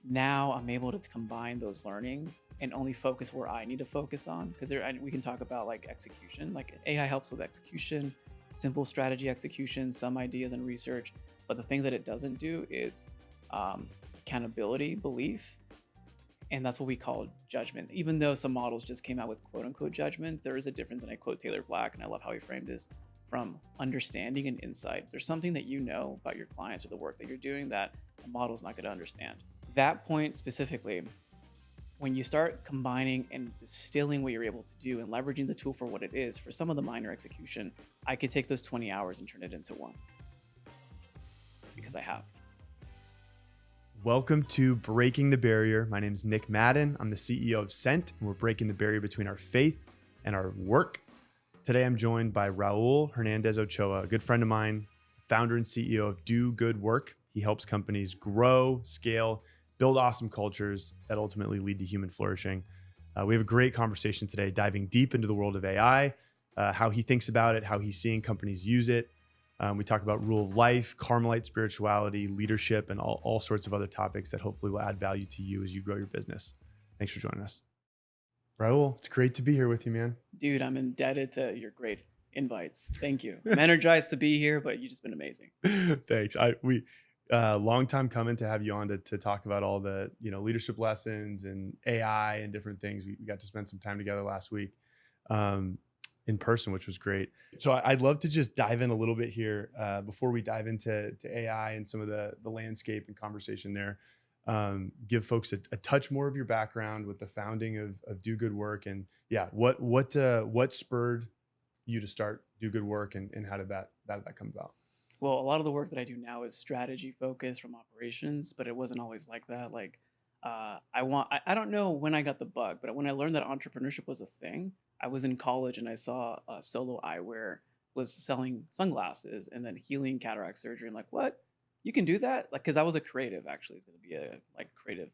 now I'm able to combine those learnings and only focus where I need to focus on. Because we can talk about like execution. Like AI helps with execution, simple strategy execution, some ideas and research. But the things that it doesn't do is accountability, belief, and that's what we call judgment. Even though some models just came out with quote unquote judgment, there is a difference. And I quote Taylor Black, and I love how he framed this from understanding and insight. There's something that you know about your clients or the work that you're doing that a model's not going to understand. That point specifically, when you start combining and distilling what you're able to do and leveraging the tool for what it is, for some of the minor execution, I could take those 20 hours and turn it into one. Because I have. Welcome to Breaking the Barrier. My name is Nick Madden. I'm the CEO of Scent, and we're breaking the barrier between our faith and our work. Today, I'm joined by Raul Hernandez Ochoa, a good friend of mine, founder and CEO of Do Good Work. He helps companies grow, scale, build awesome cultures that ultimately lead to human flourishing. We have a great conversation today, diving deep into the world of AI, how he thinks about it, how he's seeing companies use it. We talk about rule of life, Carmelite spirituality, leadership, and all sorts of other topics that hopefully will add value to you as you grow your business. Thanks for joining us. Raul, it's great to be here with you, man. Dude, I'm indebted to your great invites. Thank you. I'm energized to be here, but you've just been amazing. Thanks. We long time coming to have you on to talk about all the leadership lessons and AI and different things. We got to spend some time together last week. In person, which was great. So I'd love to just dive in a little bit here before we dive into AI and some of the landscape and conversation there. Give folks a touch more of your background with the founding of Do Good Work, and what spurred you to start Do Good Work, and how did that come about? Well, a lot of the work that I do now is strategy focused from operations, but it wasn't always like that. Like I don't know when I got the bug, but when I learned that entrepreneurship was a thing, I was in college and I saw Solo Eyewear was selling sunglasses and then healing cataract surgery. And like, what? You can do that? Like, because I was a creative, actually. It's going to be a like creative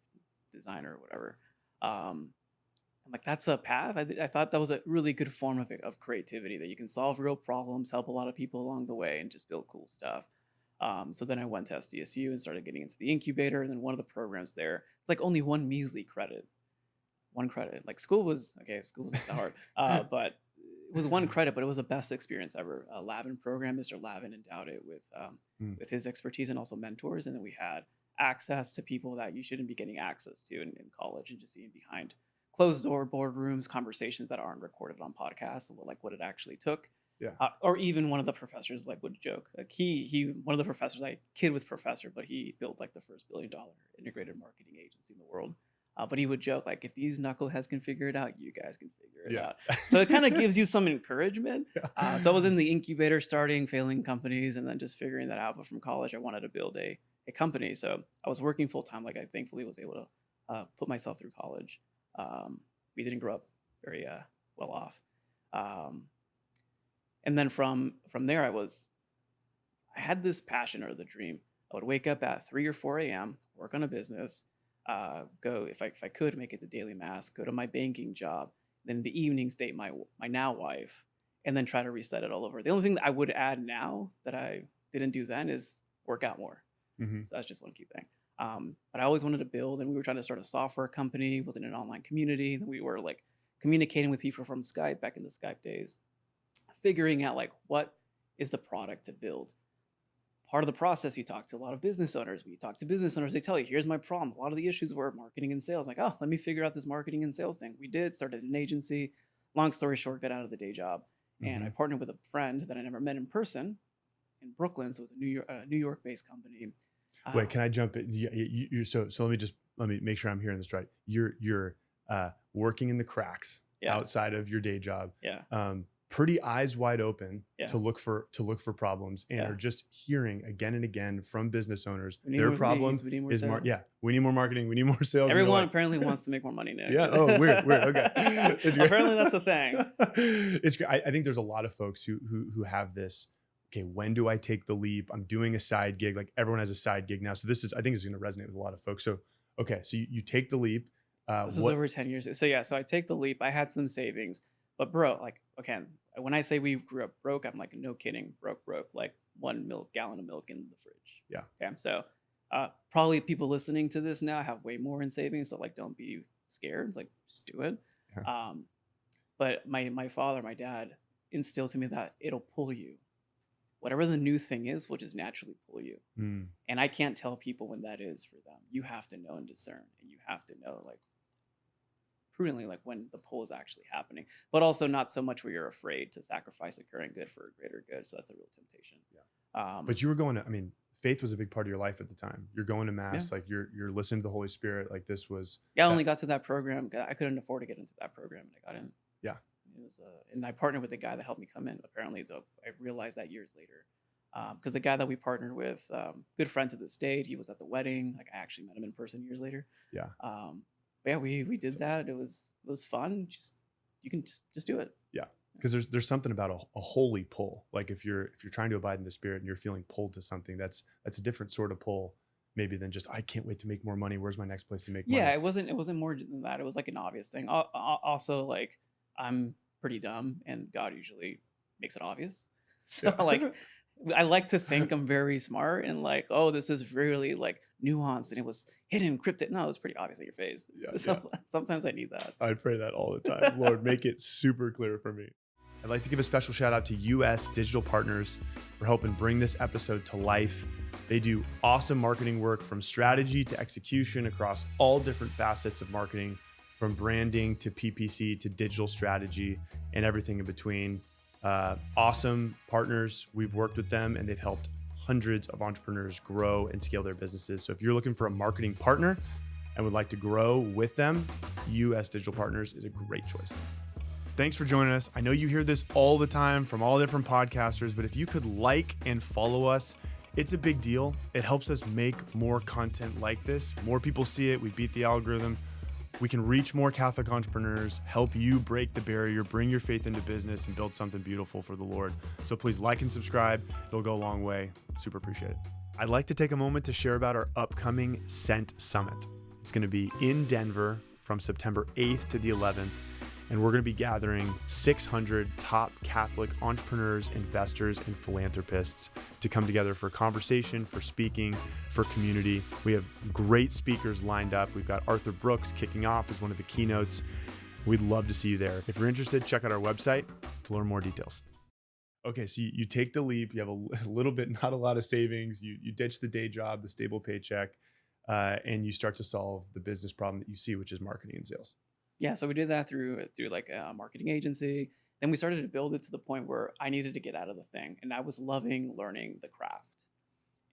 designer or whatever. I'm like, that's a path. I thought that was a really good form of creativity, that you can solve real problems, help a lot of people along the way, and just build cool stuff. So then I went to SDSU and started getting into the incubator. And then one of the programs there, it's like only one measly credit. One credit. Like school was not that hard, but it was one credit, but it was the best experience ever. Lavin program, Mr. Lavin endowed it with his expertise and also mentors. And then we had access to people that you shouldn't be getting access to in college, and just seeing behind closed door boardrooms, conversations that aren't recorded on podcasts, like what it actually took. Yeah. Or even one of the professors like would joke, like one of the professors, kid was professor, but he built like the first $1 billion integrated marketing agency in the world. But he would joke, like, if these knuckleheads can figure it out, you guys can figure it out. So it kind of gives you some encouragement. Yeah. So I was in the incubator, starting, failing companies, and then just figuring that out. But from college, I wanted to build a company. So I was working full time. Like, I thankfully was able to put myself through college. We didn't grow up very well off. And then from there, I had this passion or the dream. I would wake up at 3 or 4 a.m., work on a business, go if I could make it to daily mass, go to my banking job, then in the evenings date my now wife, and then try to reset it all over. The only thing that I would add now that I didn't do then is work out more. Mm-hmm. So that's just one key thing. But I always wanted to build, and we were trying to start a software company within an online community. We were like communicating with people from Skype back in the Skype days, figuring out like what is the product to build. Part of the process, you talk to a lot of business owners. We talk to business owners, they tell you, here's my problem. A lot of the issues were marketing and sales. Like, oh, let me figure out this marketing and sales thing. We started an agency. Long story short, got out of the day job. Mm-hmm. And I partnered with a friend that I never met in person in Brooklyn. So it was a New York-based company. Wait, can I jump in? So let me make sure I'm hearing this right. You're working in the cracks outside of your day job. Yeah. Pretty eyes wide open to look for problems, and are just hearing again and again from business owners their problem is we need more marketing, we need more sales. Everyone apparently wants to make more money now. Yeah. Oh, weird. Okay. Apparently that's a thing. It's great. I think there's a lot of folks who have this. Okay, when do I take the leap? I'm doing a side gig. Like everyone has a side gig now. So I think it's going to resonate with a lot of folks. So, okay. So you take the leap. This is over 10 years. So I take the leap. I had some savings, but bro, like, okay, when I say we grew up broke, I'm like, no kidding, broke, like 1 gallon of milk in the fridge. Yeah. Okay. So Probably people listening to this now have way more in savings, so like don't be scared, like just do it. Yeah. Um, but my father, my dad instilled to me that it'll pull you. Whatever the new thing is, will just naturally pull you. Mm. And I can't tell people when that is for them. You have to know and discern, and you have to know like prudently like when the pull is actually happening, but also not so much where you're afraid to sacrifice the current good for a greater good. So that's a real temptation. Yeah. But you were going to, I mean, faith was a big part of your life at the time. You're going to Yeah. mass, like you're listening to the Holy Spirit. Like this was. Yeah, I only got to that program. I couldn't afford to get into that program, and I got in. Yeah. It was, and I partnered with the guy that helped me come in. Apparently, though, I realized that years later, because the guy that we partnered with, good friend to this date, he was at the wedding. Like I actually met him in person years later. Yeah. But yeah, we did that. It was fun. Just you can just do it. Yeah. Because there's something about a holy pull. Like if you're trying to abide in the Spirit and you're feeling pulled to something, that's a different sort of pull, maybe than just I can't wait to make more money. Where's my next place to make money? Yeah, it wasn't more than that. It was like an obvious thing. Also, like I'm pretty dumb, and God usually makes it obvious. So like I like to think I'm very smart and like, oh, this is really like nuanced and it was hidden, encrypted. No, it's pretty obvious at your face. Yeah. Sometimes I need that. I pray that all the time. Lord, make it super clear for me. I'd like to give a special shout out to US Digital Partners for helping bring this episode to life. They do awesome marketing work from strategy to execution across all different facets of marketing, from branding to PPC to digital strategy and everything in between. Awesome partners. We've worked with them and they've helped hundreds of entrepreneurs grow and scale their businesses. So if you're looking for a marketing partner and would like to grow with them, US Digital Partners is a great choice. Thanks for joining us. I know you hear this all the time from all different podcasters, but if you could like and follow us, it's a big deal. It helps us make more content like this. More people see it. We beat the algorithm. We can reach more Catholic entrepreneurs, help you break the barrier, bring your faith into business, and build something beautiful for the Lord. So please like and subscribe. It'll go a long way. Super appreciate it. I'd like to take a moment to share about our upcoming Sent Summit. It's going to be in Denver from September 8th to the 11th. And we're going to be gathering 600 top Catholic entrepreneurs, investors, and philanthropists to come together for conversation, for speaking, for community. We have great speakers lined up. We've got Arthur Brooks kicking off as one of the keynotes. We'd love to see you there. If you're interested, check out our website to learn more details. Okay, so you take the leap. You have a little bit, not a lot of savings. You ditch the day job, the stable paycheck, and you start to solve the business problem that you see, which is marketing and sales. Yeah, so we did that through like a marketing agency. Then we started to build it to the point where I needed to get out of the thing, and I was loving learning the craft.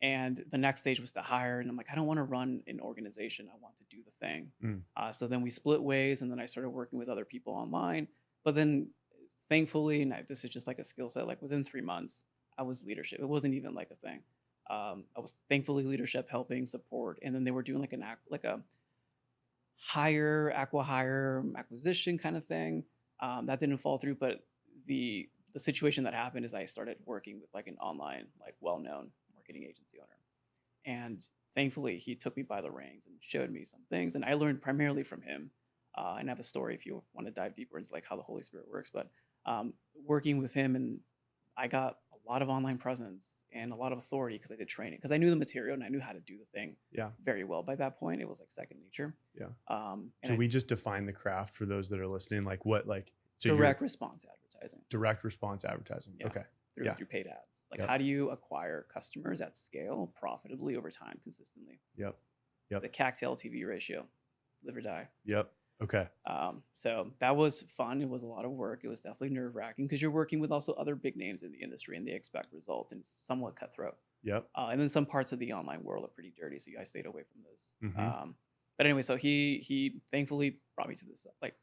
And the next stage was to hire, and I'm like, I don't want to run an organization. I want to do the thing. So then we split ways, and then I started working with other people online. But then, thankfully, and this is just like a skill set. Like within 3 months, I was leadership. It wasn't even like a thing. I was thankfully leadership, helping support, and then they were doing like a hire acquisition kind of thing. That didn't fall through, but the situation that happened is I started working with like an online, like well-known marketing agency owner. And thankfully he took me by the reins and showed me some things. And I learned primarily from him. And I have a story if you want to dive deeper into like how the Holy Spirit works, but working with him, and I got a lot of online presence and a lot of authority because I did training, because I knew the material and I knew how to do the thing very well. By that point, it was like second nature. Yeah. Should we just define the craft for those that are listening? Like what, like so direct response advertising. Direct response advertising. Yeah. Okay. Through paid ads. Like how do you acquire customers at scale profitably over time consistently? Yep. The CAC to LTV ratio, live or die. Yep. Okay. So that was fun. It was a lot of work. It was definitely nerve-wracking because you're working with also other big names in the industry and they expect results, and it's somewhat cutthroat. Yep. And then some parts of the online world are pretty dirty, so I stayed away from those. But anyway, so he thankfully brought me to this like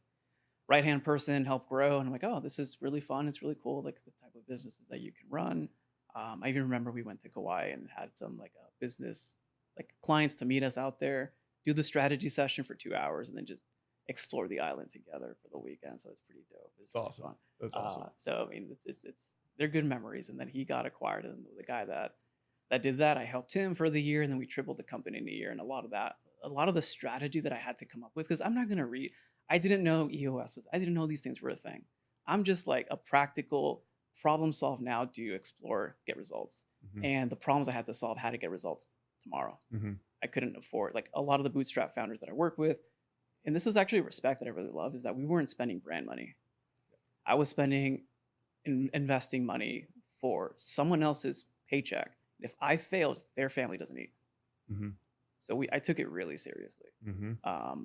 right-hand person, helped grow, and I'm like, oh, this is really fun. It's really cool, like the type of businesses that you can run. I even remember we went to Kauai and had some like a business like clients to meet us out there, do the strategy session for 2 hours, and then just explore the island together for the weekend. So it's pretty dope. It's awesome. Fun. That's awesome. So I mean, it's they're good memories. And then he got acquired, and the guy that did that, I helped him for the year, and then we tripled the company in a year. And a lot of the strategy that I had to come up with, because I'm not gonna I didn't know EOS I didn't know these things were a thing. I'm just like a practical problem solve now, do explore, get results. And the problems I had to solve had to get results tomorrow. I couldn't afford, like a lot of the bootstrap founders that I work with. And this is actually a respect that I really love, is that we weren't spending brand money. I was spending investing money for someone else's paycheck. If I failed, their family doesn't eat. Mm-hmm. So I took it really seriously. Mm-hmm.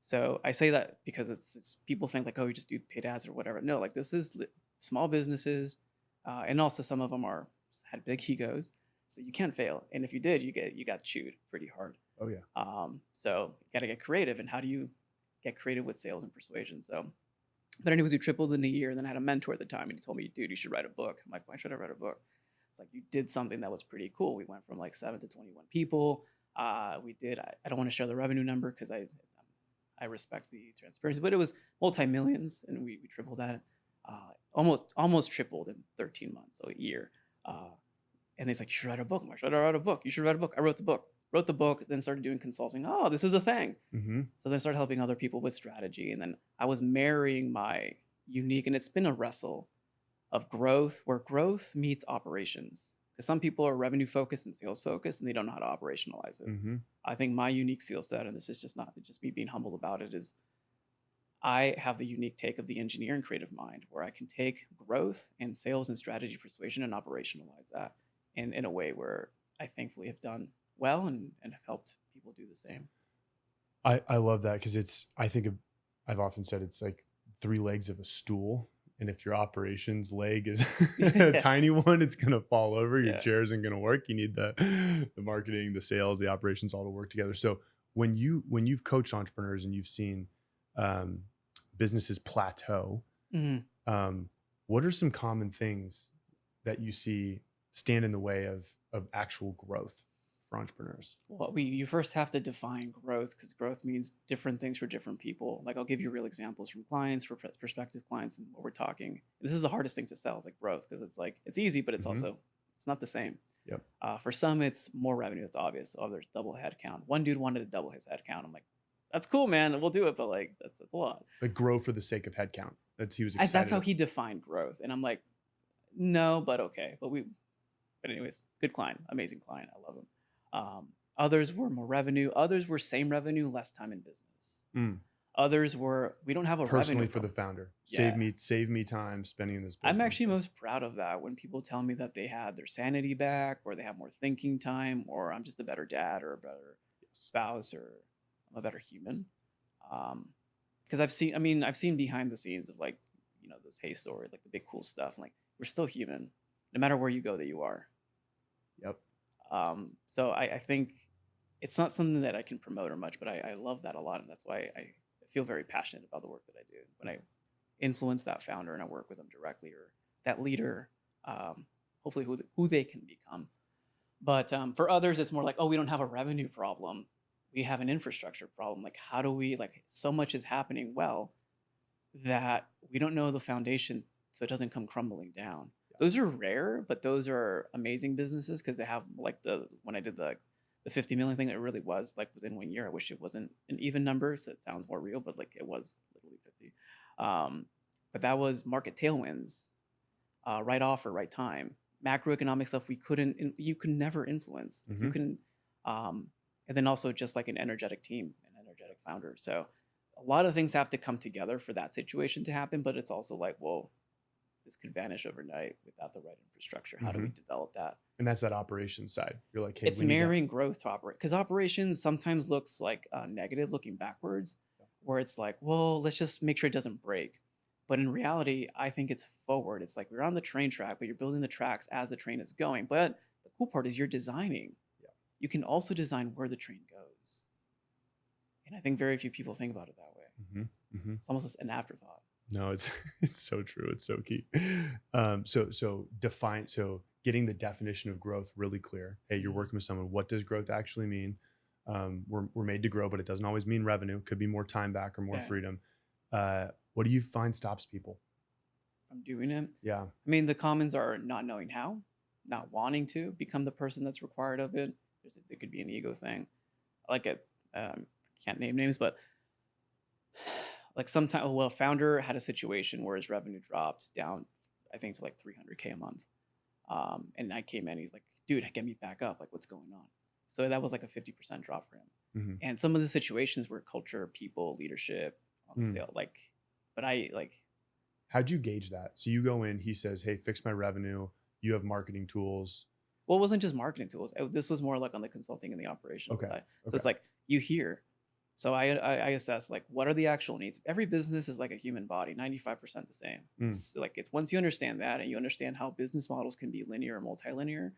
So I say that because it's people think like, oh, you just do paid ads or whatever. No, like this is small businesses, and also some of them had big egos, so you can't fail. And if you did, you got chewed pretty hard. Oh yeah. So you got to get creative. And how do you get creative with sales and persuasion? So, but anyways, we tripled in a year. And then I had a mentor at the time, and he told me, dude, you should write a book. I'm like, why should I write a book? It's like, you did something that was pretty cool. We went from like 7 to 21 people. I don't want to share the revenue number because I respect the transparency, but it was multi-millions, and we tripled that, almost tripled in 13 months, so a year. And he's like, you should write a book. I'm like, should I write a book? You should write a book. I wrote the book, then started doing consulting. Oh, this is a thing. Mm-hmm. So then I started helping other people with strategy. And then I was marrying my unique, and it's been a wrestle of growth, where growth meets operations. Because some people are revenue focused and sales focused, and they don't know how to operationalize it. Mm-hmm. I think my unique skill set, and this is just me being humble about it, is I have the unique take of the engineer and creative mind, where I can take growth and sales and strategy persuasion and operationalize that in a way where I thankfully have done well and have helped people do the same. I love that, because I've often said it's like 3 legs of a stool. And if your operations leg is a tiny one, it's going to fall over. Your chair isn't going to work. You need the marketing, the sales, the operations all to work together. So when you've coached entrepreneurs and you've seen businesses plateau, what are some common things that you see stand in the way of actual growth for entrepreneurs? Well, you first have to define growth, because growth means different things for different people. Like, I'll give you real examples from clients, for prospective clients, and what we're talking. This is the hardest thing to sell, is like growth, because it's like, it's easy, but it's also, it's not the same. Yep. For some, it's more revenue. It's obvious. Oh, there's double head count. One dude wanted to double his head count. I'm like, that's cool, man. We'll do it, but like, that's a lot. Like, grow for the sake of head count. He was excited. That's how he defined growth, and I'm like, no, but okay. But anyways, good client, amazing client. I love him. Others were more revenue. Others were same revenue, less time in business. Others were, we don't have a personally revenue for the founder. Save me time spending in this business. I'm actually most proud of that, when people tell me that they had their sanity back, or they have more thinking time, or I'm just a better dad, or a better spouse, or I'm a better human. Because I've seen behind the scenes of, like, this Hey story, like the big cool stuff. Like, we're still human, no matter where you go that you are. Yep. So I think it's not something that I can promote or much, but I love that a lot. And that's why I feel very passionate about the work that I do. When I influence that founder and I work with them directly, or that leader, hopefully who they can become. But for others, it's more like, oh, we don't have a revenue problem. We have an infrastructure problem. Like, how do we, like, so much is happening well that we don't know the foundation, so it doesn't come crumbling down. Those are rare, but those are amazing businesses, because they have, like, when I did the 50 million thing, it really was like within 1 year. I wish it wasn't an even number, so it sounds more real, but like, it was literally 50. But that was market tailwinds, right offer, right time, macroeconomic stuff you could never influence. Mm-hmm. You can, and then also just like an energetic team, an energetic founder. So a lot of things have to come together for that situation to happen, but it's also like, well, this could vanish overnight without the right infrastructure. How do we develop that? And that's that operations side. You're like, hey, it's marrying growth to operate, because operations sometimes looks like negative, looking backwards, where it's like, well, let's just make sure it doesn't break. But in reality, I think it's forward. It's like, we're on the train track, but you're building the tracks as the train is going. But the cool part is you're designing. Yeah. You can also design where the train goes. And I think very few people think about it that way. It's almost an afterthought. No, it's so true. It's so key. So getting the definition of growth really clear. Hey, you're working with someone. What does growth actually mean? We're made to grow, but it doesn't always mean revenue. It could be more time back or more freedom. What do you find stops people from doing it? Yeah. I mean, the commons are not knowing how, not wanting to become the person that's required of it. There could be an ego thing. Like, can't name names, but like sometimes, well, founder had a situation where his revenue dropped down, I think, to like 300K a month. And I came in, he's like, dude, get me back up. Like, what's going on? So that was like a 50% drop for him. Mm-hmm. And some of the situations were culture, people, leadership on the sale. Like, but I like, how'd you gauge that? So you go in, he says, hey, fix my revenue. You have marketing tools. well, it wasn't just marketing tools. This was more like on the consulting and the operational Okay. side. So Okay. it's like you hear. So I assess like what are the actual needs. Every business is like a human body, 95% the same. It's like it's once you understand that and you understand how business models can be linear or multilinear,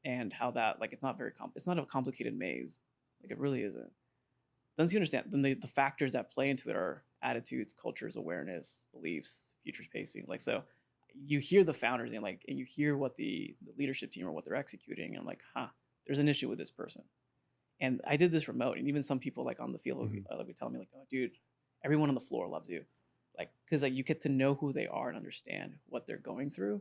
and how that like it's not it's not a complicated maze. Like it really isn't. Once you understand, then the factors that play into it are attitudes, cultures, awareness, beliefs, futures pacing. Like so, you hear the founders and you hear what the leadership team or what they're executing. And I'm like, huh, there's an issue with this person. And I did this remote, and even some people like on the field would tell me like, oh, dude, everyone on the floor loves you, like because like you get to know who they are and understand what they're going through.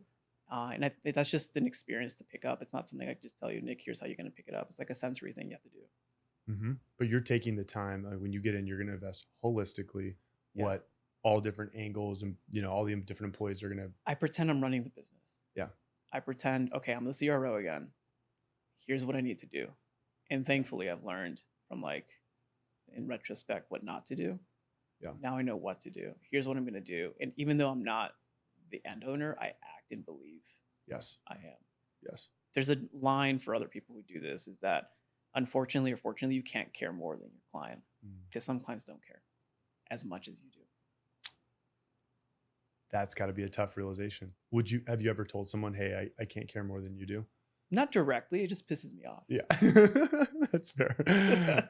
That's just an experience to pick up. It's not something I can just tell you, Nick, here's how you're going to pick it up. It's like a sensory thing you have to do. Mm-hmm. But you're taking the time when you get in, you're going to invest holistically what all different angles and, all the different employees are going to. I pretend I'm running the business. Yeah. I pretend, okay, I'm the CRO again. Here's what I need to do. And thankfully I've learned from like, in retrospect, what not to do. Yeah. Now I know what to do. Here's what I'm going to do. And even though I'm not the end owner, I act and believe. Yes. I am. Yes. There's a line for other people who do this is that unfortunately or fortunately, you can't care more than your client because some clients don't care as much as you do. That's got to be a tough realization. Have you ever told someone, hey, I can't care more than you do? Not directly. It just pisses me off. Yeah, that's fair.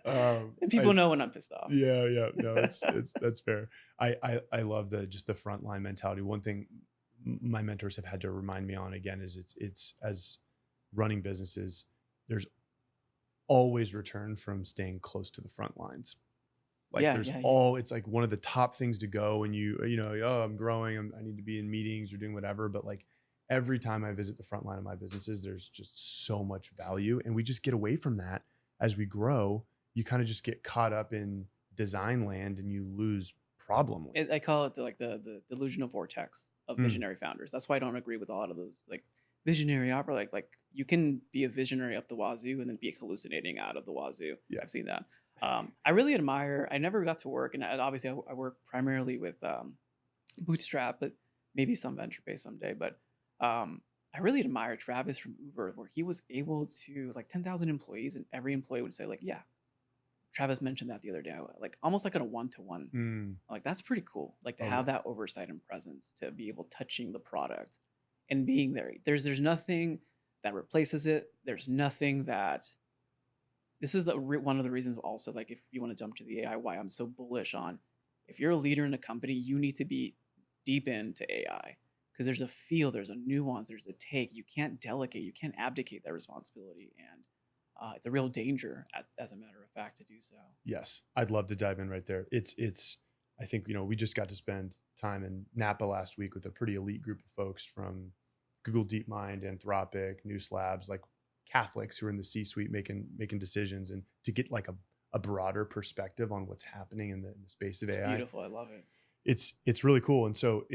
And people know when I'm pissed off. Yeah. No, that's fair. I love the frontline mentality. One thing my mentors have had to remind me on again is it's as running businesses, there's always return from staying close to the front lines. Like it's like one of the top things to go and oh, I'm growing. I need to be in meetings or doing whatever. But like every time I visit the front line of my businesses, there's just so much value. And we just get away from that as we grow. You kind of just get caught up in design land and you lose problem land. I call it the delusional vortex of visionary founders. That's why I don't agree with a lot of those like visionary opera. Like you can be a visionary up the wazoo and then be hallucinating out of the wazoo. Yeah. I've seen that. I really admire, I never got to work, and obviously I work primarily with bootstrap, but maybe some venture-based someday. But I really admire Travis from Uber, where he was able to like 10,000 employees, and every employee would say like, yeah, Travis mentioned that the other day, like almost like on a one-to-one. Like that's pretty cool. Like to have that oversight and presence, to be able touching the product and being there. There's nothing that replaces it. There's nothing that. This is one of the reasons also, like if you want to jump to the AI, why I'm so bullish on, if you're a leader in a company, you need to be deep into AI because there's a feel, there's a nuance, there's a take. You can't delegate, you can't abdicate that responsibility. And it's a real danger, as a matter of fact, to do so. Yes. I'd love to dive in right there. I think, we just got to spend time in Napa last week with a pretty elite group of folks from Google DeepMind, Anthropic, Noose Labs, like Catholics who are in the C-suite making decisions, and to get like a broader perspective on what's happening in the space of AI. It's beautiful. I love it. It's really cool. And so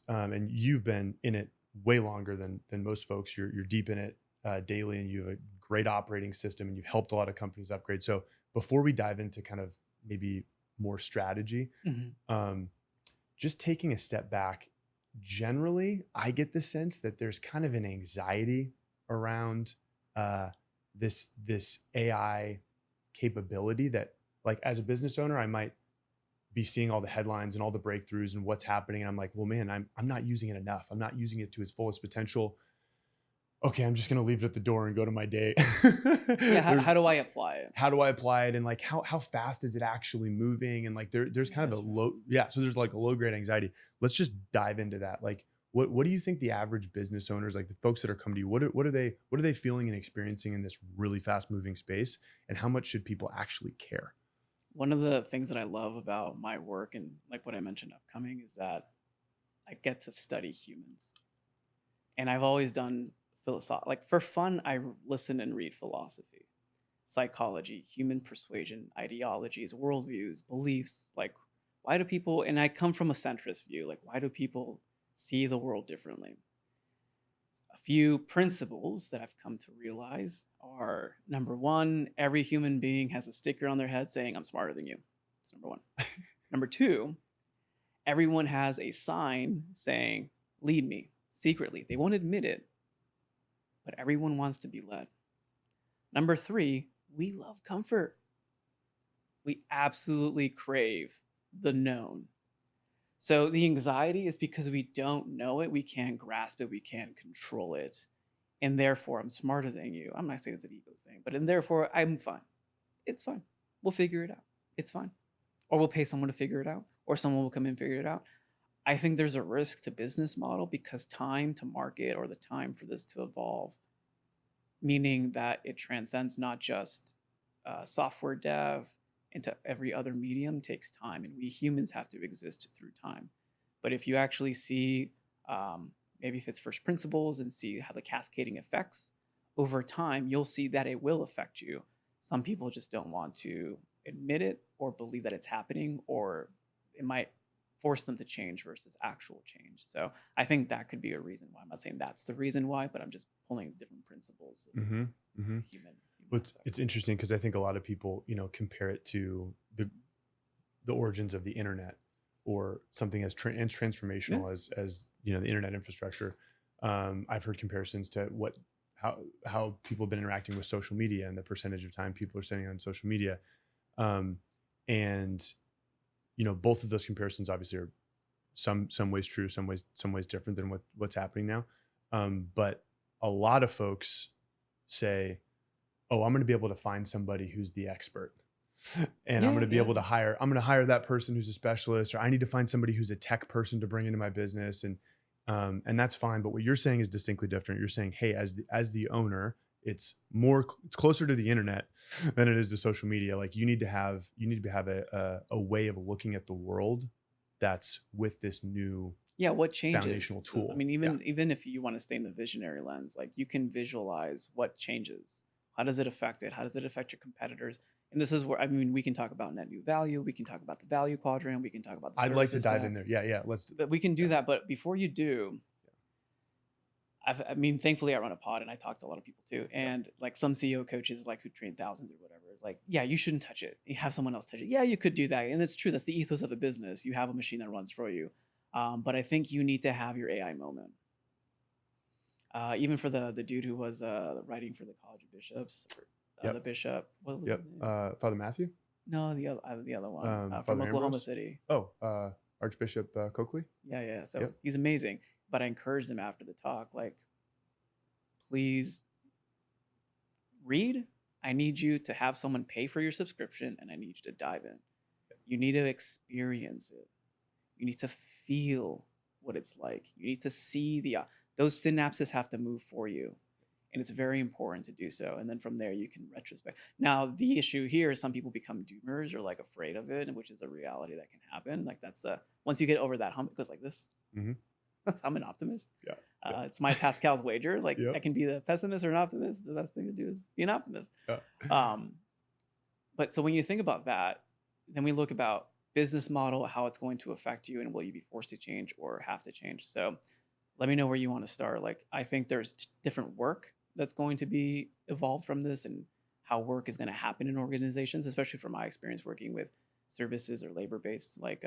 and you've been in it way longer than most folks. You're deep in it daily, and you have a great operating system, and you've helped a lot of companies upgrade. So before we dive into kind of maybe more strategy, just taking a step back, generally, I get the sense that there's kind of an anxiety around this AI capability that, like, as a business owner, I might be seeing all the headlines and all the breakthroughs and what's happening. And I'm like, well, man, I'm not using it enough. I'm not using it to its fullest potential. Okay, I'm just going to leave it at the door and go to my day. How do I apply it? How do I apply it? And like, how fast is it actually moving? And like, there's kind of a low, so there's like a low grade anxiety. Let's just dive into that. Like, what do you think the average business owners, like the folks that are coming to you, what are they feeling and experiencing in this really fast moving space? And how much should people actually care? One of the things that I love about my work, and like what I mentioned upcoming, is that I get to study humans. And I've always done philosophy. Like for fun, I listen and read philosophy, psychology, human persuasion, ideologies, worldviews, beliefs. Like, why do people, and I come from a centrist view, like, why do people see the world differently? few principles that I've come to realize are: number one, every human being has a sticker on their head saying, I'm smarter than you. That's number one. Number two, everyone has a sign saying, lead me, secretly. They won't admit it, but everyone wants to be led. Number three, we love comfort. We absolutely crave the known. So the anxiety is because we don't know it, we can't grasp it, we can't control it. And therefore, I'm smarter than you. I'm not saying it's an ego thing, but and therefore, I'm fine. It's fine. We'll figure it out. It's fine. Or we'll pay someone to figure it out, or someone will come in and figure it out. I think there's a risk to business model because time to market, or the time for this to evolve, meaning that it transcends not just software dev into every other medium, takes time, and we humans have to exist through time. But if you actually see, maybe if it's first principles and see how the cascading effects over time, you'll see that it will affect you. Some people just don't want to admit it or believe that it's happening, or it might force them to change versus actual change. So I think that could be a reason why. I'm not saying that's the reason why, but I'm just pulling different principles of human. Well, it's interesting because I think a lot of people, compare it to the origins of the internet, or something as transformational as the internet infrastructure. I've heard comparisons to how people have been interacting with social media and the percentage of time people are spending on social media. And both of those comparisons obviously are some ways true, some ways different than what's happening now. But a lot of folks say, oh, I'm going to be able to find somebody who's the expert, and I'm going to be able to hire that person who's a specialist, or I need to find somebody who's a tech person to bring into my business. And that's fine. But what you're saying is distinctly different. You're saying, hey, as the owner, it's closer to the internet than it is to social media. Like you need to have a way of looking at the world that's with this new what changes foundational tool. So, I mean, even if you want to stay in the visionary lens, like you can visualize what changes. How does it affect it? How does it affect your competitors? And this is where, we can talk about net new value. We can talk about the value quadrant. We can talk about the I'd like to dive in there. Yeah. But we can do that. But before you do, thankfully I run a pod and I talk to a lot of people too. And like some CEO coaches, like who train thousands or whatever, is like, yeah, you shouldn't touch it. You have someone else touch it. Yeah, you could do that. And it's true. That's the ethos of a business. You have a machine that runs for you. But I think you need to have your AI moment. Even for the dude who was writing for the College of Bishops, the bishop. What was his name? Father Matthew? No, the other one from Father Oklahoma Ambrose? City. Oh, Archbishop Coakley? Yeah. So he's amazing. But I encouraged him after the talk, like, please read. I need you to have someone pay for your subscription, and I need you to dive in. You need to experience it. You need to feel what it's like. You need to see those synapses have to move for you. And it's very important to do so. And then from there, you can retrospect. Now, the issue here is some people become doomers or like afraid of it, which is a reality that can happen. Like once you get over that hump, it goes like this. Mm-hmm. I'm an optimist. It's my Pascal's wager. Like I can be the pessimist or an optimist. The best thing to do is be an optimist. But so when you think about that, then we look about business model, how it's going to affect you, and will you be forced to change or have to change? So let me know where you want to start. Like, I think there's different work that's going to be evolved from this, and how work is going to happen in organizations, especially from my experience working with services or labor-based, like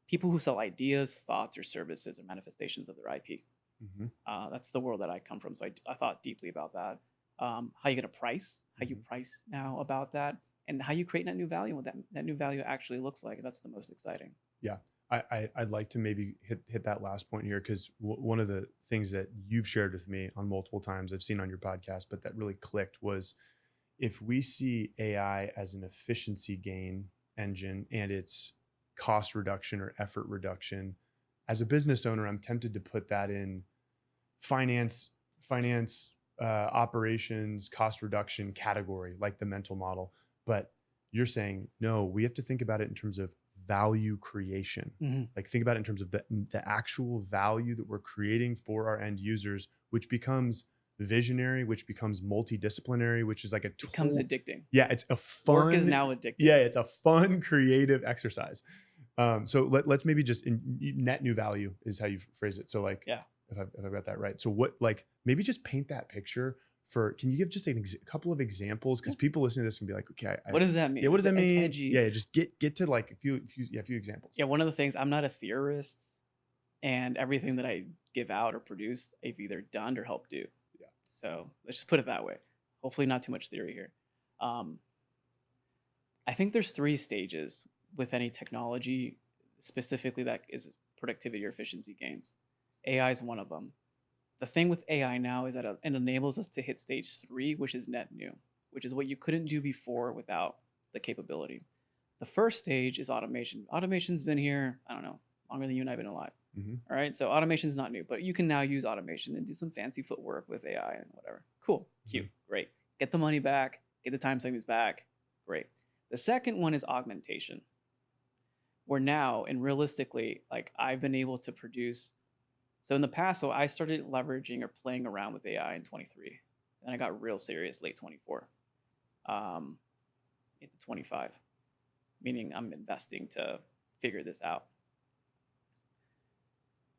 people who sell ideas, thoughts, or services or manifestations of their IP. Mm-hmm. That's the world that I come from. So I thought deeply about that. How you get a price, how you price now about that, and how you create net new value, what that new value actually looks like. That's the most exciting. Yeah. I'd like to maybe hit that last point here, because one of the things that you've shared with me on multiple times, I've seen on your podcast, but that really clicked, was if we see AI as an efficiency gain engine and it's cost reduction or effort reduction, as a business owner, I'm tempted to put that in finance, operations, cost reduction category, like the mental model. But you're saying, no, we have to think about it in terms of value creation. Mm-hmm. Like think about it in terms of the actual value that we're creating for our end users, which becomes visionary, which becomes multidisciplinary, which is like becomes addicting. Yeah, it's a fun. Work is now addictive. Yeah, it's a fun, creative exercise. So let's maybe just net new value is how you phrase it. So like, if I got that right. So what, like, maybe just paint that picture for, can you give just a couple of examples? Because Yeah. people listening to this can be like, okay, What does that mean? yeah, what does that It's mean? edgy. Yeah, just get to like a few examples. Yeah, one of the things, I'm not a theorist, and everything that I give out or produce, I've either done or helped do. Yeah. So let's just put it that way. Hopefully, not too much theory here. I think there's 3 stages with any technology, specifically that is productivity or efficiency gains. AI is one of them. The thing with AI now is that it enables us to hit stage 3, which is net new, which is what you couldn't do before without the capability. The first stage is automation. Automation's been here, I don't know, longer than you and I have been alive. Mm-hmm. All right, so automation is not new, but you can now use automation and do some fancy footwork with AI and whatever. Cool, cute, great. Get the money back, get the time savings back, great. The second one is augmentation, where now, and realistically, like I've been able to produce. So in the past, so I started leveraging or playing around with AI in 23, and I got real serious late 24, into 25, meaning I'm investing to figure this out.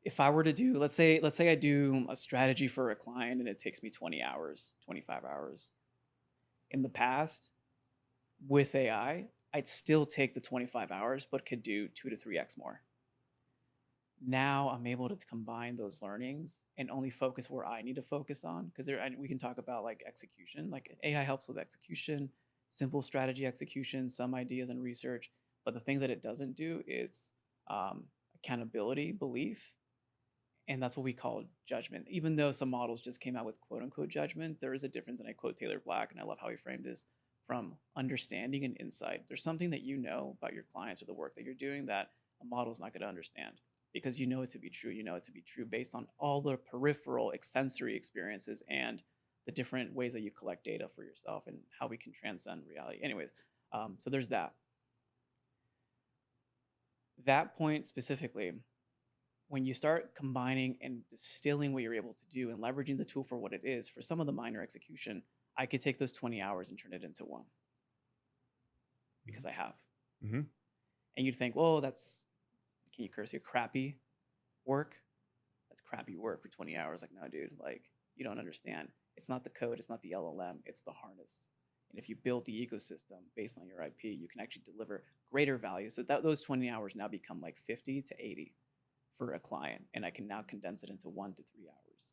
If I were to do, let's say I do a strategy for a client and it takes me 20 hours, 25 hours. In the past, with AI, I'd still take the 25 hours, but could do 2 to 3x more. Now I'm able to combine those learnings and only focus where I need to focus on, because we can talk about like execution. Like AI helps with execution, simple strategy execution, some ideas and research, but the things that it doesn't do is accountability, belief, and that's what we call judgment. Even though some models just came out with quote unquote judgment, there is a difference, and I quote Taylor Black, and I love how he framed this, from understanding and insight. There's something that you know about your clients or the work that you're doing that a model is not going to understand, because you know it to be true. You know it to be true based on all the peripheral sensory experiences and the different ways that you collect data for yourself and how we can transcend reality. Anyways, so there's that. That point specifically, when you start combining and distilling what you're able to do and leveraging the tool for what it is, for some of the minor execution, I could take those 20 hours and turn it into 1, because I have. Mm-hmm. And you'd think, well, that's, can you curse here, crappy work? That's crappy work for 20 hours. Like, no, dude, like, you don't understand. It's not the code, it's not the LLM, it's the harness. And if you build the ecosystem based on your IP, you can actually deliver greater value. So that those 20 hours now become like 50 to 80 for a client. And I can now condense it into 1 to 3 hours,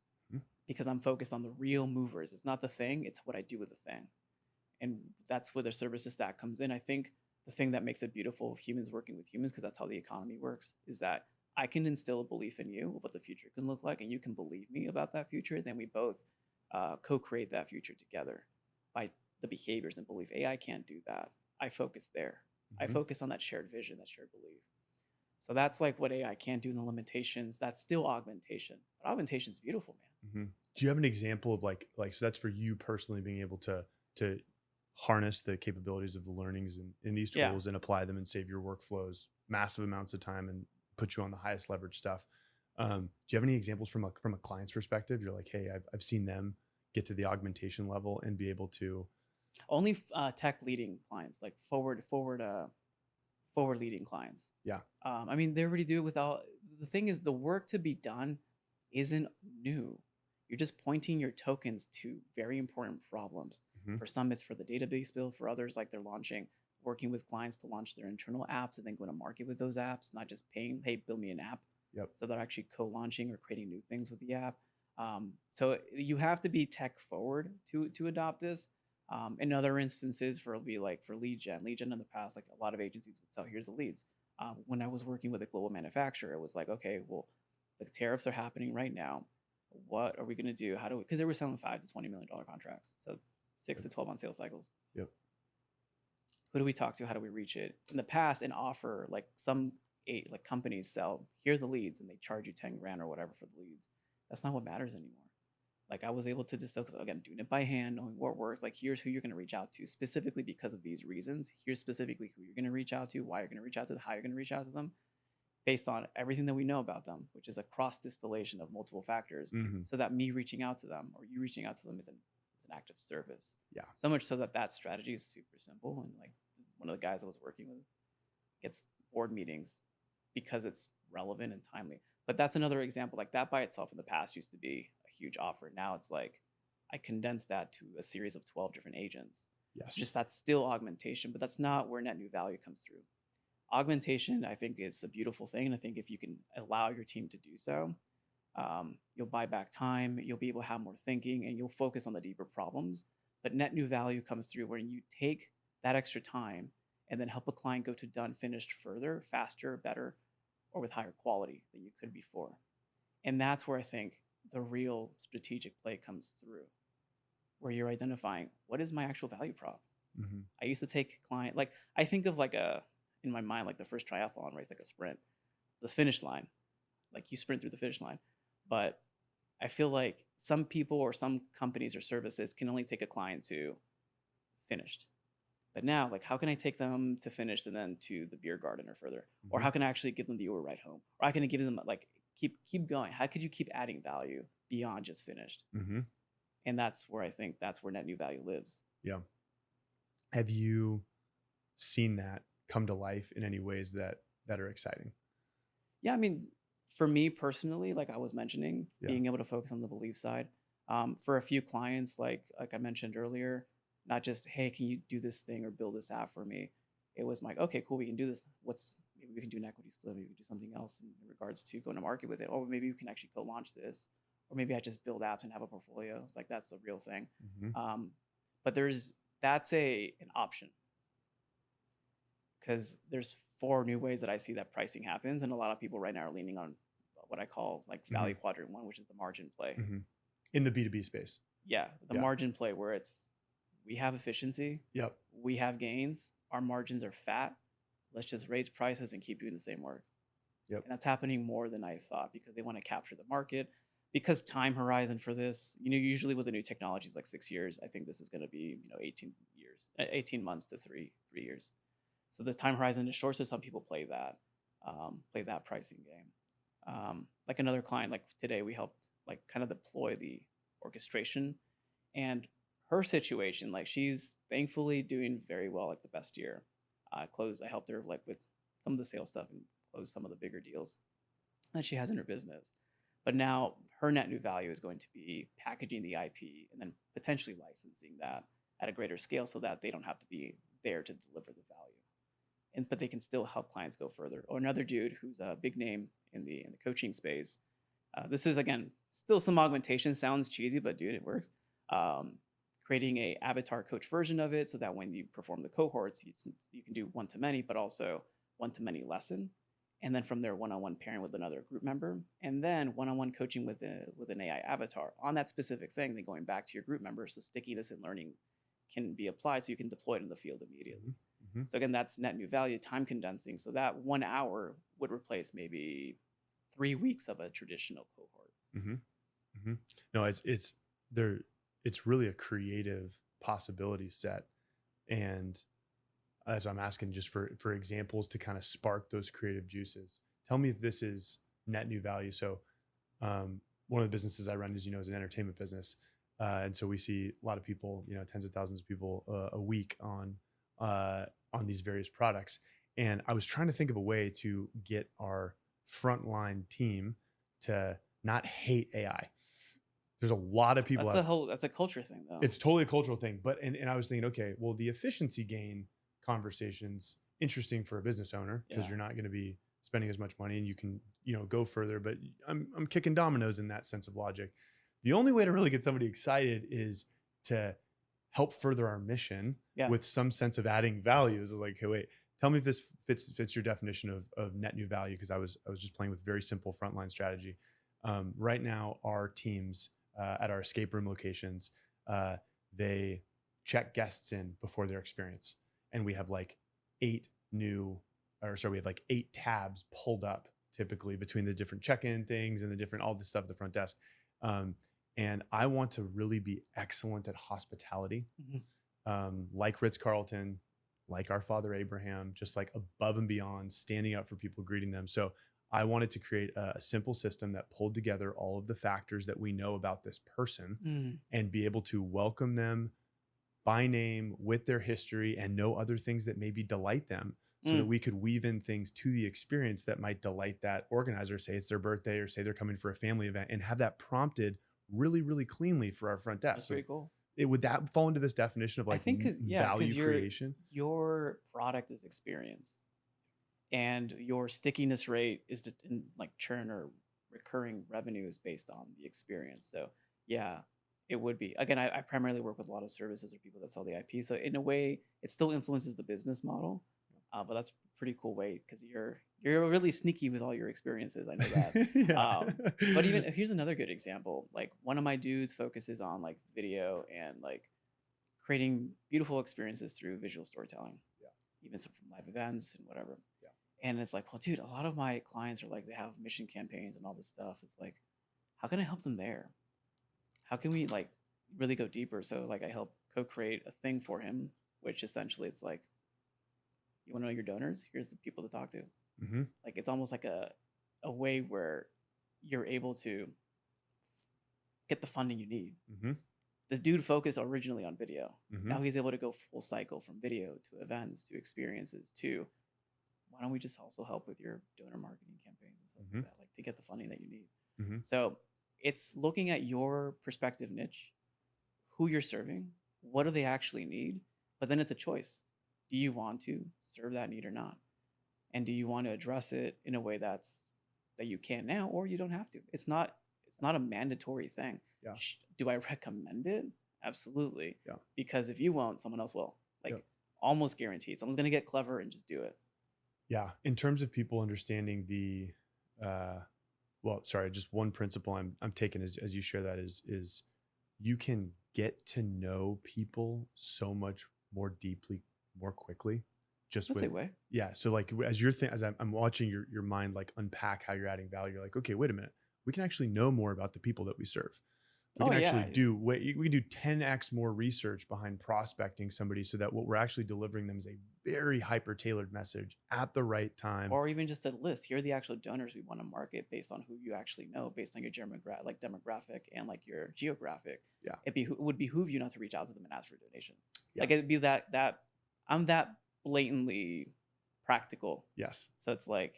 because I'm focused on the real movers. It's not the thing, it's what I do with the thing. And that's where the services stack comes in. I think the thing that makes it beautiful of humans working with humans, because that's how the economy works, is that I can instill a belief in you of what the future can look like, and you can believe me about that future. Then we both co-create that future together by the behaviors and belief. AI can't do that. I focus there. I focus on that shared vision, that shared belief. So that's like what AI can't do in the limitations. That's still augmentation. But augmentation is beautiful, man. Do you have an example of like so that's for you personally being able to harness the capabilities of the learnings in these tools and apply them and save your workflows massive amounts of time and put you on the highest leverage stuff? Do you have any examples from a client's perspective? You're like, hey, I've seen them get to the augmentation level and be able to. Only tech leading clients, like forward leading clients. Yeah. I mean, they already do it without. The thing is, the work to be done isn't new. You're just pointing your tokens to very important problems. For some, it's for the database build. For others, like they're working with clients to launch their internal apps and then go to market with those apps, not just paying, hey, build me an app. Yep. So they're actually co-launching or creating new things with the app. So you have to be tech forward to adopt this. In other instances, it'll be like for lead gen in the past, like a lot of agencies would sell, here's the leads. When I was working with a global manufacturer, it was like, okay, well, the tariffs are happening right now. What are we going to do? Because they were selling $5 to $20 million contracts. So 6 to 12 month sales cycles. Yep. Who do we talk to? How do we reach it? In the past, an offer, like like companies sell, here's the leads, and they charge you 10 grand or whatever for the leads. That's not what matters anymore. Like I was able to distill, because again, doing it by hand, knowing what works, like here's who you're going to reach out to specifically because of these reasons. Here's specifically who you're going to reach out to, why you're going to reach out to, how you're going to reach out to them, based on everything that we know about them, which is a cross distillation of multiple factors. So that me reaching out to them or you reaching out to them is an act of service. Yeah. So much so that strategy is super simple. And like one of the guys I was working with gets board meetings because it's relevant and timely. But that's another example. Like that by itself in the past used to be a huge offer. Now it's like I condensed that to a series of 12 different agents. Yes. Just that's still augmentation, but that's not where net new value comes through. Augmentation, I think, is a beautiful thing. And I think if you can allow your team to do so, you'll buy back time, you'll be able to have more thinking, and you'll focus on the deeper problems. But net new value comes through when you take that extra time and then help a client go to done finished further, faster, better, or with higher quality than you could before. And that's where I think the real strategic play comes through, where you're identifying what is my actual value prop. Mm-hmm. I used to take client, like I think of like in my mind, like the first triathlon race, like a sprint, the finish line, like you sprint through the finish line. But I feel like some people or some companies or services can only take a client to finished. But now, like, how can I take them to finished and then to the beer garden or further? Or Mm-hmm. how can I actually give them the Uber ride home? Or how can I give them like keep going? How could you keep adding value beyond just finished? Mm-hmm. And that's where I think that's where net new value lives. Yeah. Have you seen that come to life in any ways that are exciting? Yeah, I mean, for me personally, like I was mentioning, Yeah. being able to focus on the belief side. For a few clients, like I mentioned earlier, not just hey, can you do this thing or build this app for me? It was like okay, cool, we can do this. Maybe we can do an equity split, maybe we can do something else in regards to going to market with it, or maybe we can actually co-launch this, or maybe I just build apps and have a portfolio. It's like that's a real thing. Mm-hmm. But that's an option because there's four new ways that I see that pricing happens, and a lot of people right now are leaning on what I call like value quadrant one, which is the margin play. Mm-hmm. In the B2B space. Yeah, the margin play where we have efficiency, Yep. we have gains, our margins are fat. Let's just raise prices and keep doing the same work. Yep. And that's happening more than I thought because they want to capture the market. Because time horizon for this, usually with the new technologies like 6 years, I think this is going to be 18 months to three years. So the time horizon is short, so some people play that pricing game. Like another client, like today, we helped like kind of deploy the orchestration, and her situation, like she's thankfully doing very well, like the best year. I helped her like with some of the sales stuff and closed some of the bigger deals that she has in her business. But now her net new value is going to be packaging the IP and then potentially licensing that at a greater scale so that they don't have to be there to deliver the value. But they can still help clients go further. Or another dude who's a big name in the coaching space. This is again still some augmentation. Sounds cheesy, but dude, it works. Creating a avatar coach version of it so that when you perform the cohorts, you can do one to many, but also one to many lesson. And then from there, one-on-one pairing with another group member, and then one-on-one coaching with an AI avatar on that specific thing. Then going back to your group members, so stickiness and learning can be applied, so you can deploy it in the field immediately. Mm-hmm. So again, that's net new value, time condensing. So that 1 hour would replace maybe 3 weeks of a traditional cohort. Mm-hmm. Mm-hmm. No, it's really a creative possibility set, and as I'm asking just for examples to kind of spark those creative juices. Tell me if this is net new value. So one of the businesses I run, as you know, is an entertainment business. And so we see a lot of people, tens of thousands of people a week on these various products. And I was trying to think of a way to get our frontline team to not hate AI. There's a lot of people. That's a culture thing though. It's totally a cultural thing. But, and I was thinking, okay, well, the efficiency gain conversations interesting for a business owner because you're not going to be spending as much money and you can, go further, but I'm kicking dominoes in that sense of logic. The only way to really get somebody excited is to help further our mission with some sense of adding value. Is like, hey, wait, tell me if this fits your definition of net new value. Cause I was just playing with very simple frontline strategy. Right now our teams at our escape room locations, they check guests in before their experience. And we have like 8 tabs pulled up typically between the different check-in things and all this stuff at the front desk. And I want to really be excellent at hospitality, like Ritz-Carlton, like our father Abraham, just like above and beyond, standing up for people, greeting them. So I wanted to create a simple system that pulled together all of the factors that we know about this person and be able to welcome them by name with their history and know other things that maybe delight them so that we could weave in things to the experience that might delight that organizer, say it's their birthday or say they're coming for a family event, and have that prompted really, really cleanly for our front desk. That's So pretty cool. would that fall into this definition of I like think because value creation? your product is experience, and your stickiness rate is like churn or recurring revenue is based on the experience. So yeah, it would be. Again, I primarily work with a lot of services or people that sell the IP. So in a way, it still influences the business model, but that's a pretty cool way because you're really sneaky with all your experiences. I know that. But even here's another good example. Like one of my dudes focuses on like video and like creating beautiful experiences through visual storytelling. Yeah. Even some from live events and whatever. Yeah. And it's like, well, dude, a lot of my clients are like, they have mission campaigns and all this stuff. It's like, how can I help them there? How can we like really go deeper? So like I help co-create a thing for him, which essentially it's like, you want to know your donors? Here's the people to talk to. Mm-hmm. Like it's almost like a way where you're able to get the funding you need. Mm-hmm. This dude focused originally on video. Mm-hmm. Now he's able to go full cycle from video to events to experiences to why don't we just also help with your donor marketing campaigns and stuff like that, like to get the funding that you need. Mm-hmm. So it's looking at your prospective niche, who you're serving, what do they actually need, but then it's a choice. Do you want to serve that need or not? And do you want to address it in a way that you can now, or you don't have to? It's not a mandatory thing. Yeah. Do I recommend it? Absolutely. Yeah. Because if you won't, someone else will. Like almost guaranteed. Someone's going to get clever and just do it. Yeah. In terms of people understanding the, just one principle I'm taking as you share that is you can get to know people so much more deeply, more quickly. Just That's with a way. Yeah. So like as you're as I'm watching your mind like unpack how you're adding value, you're like, okay, wait a minute. We can actually know more about the people that we serve. We can actually we can do 10x more research behind prospecting somebody so that what we're actually delivering them is a very hyper tailored message at the right time. Or even just a list. Here are the actual donors we want to market based on who you actually know, based on your demographic and like your geographic. Yeah. It would behoove you not to reach out to them and ask for a donation. Yeah. Like it'd be that I'm that blatantly practical. Yes. So it's like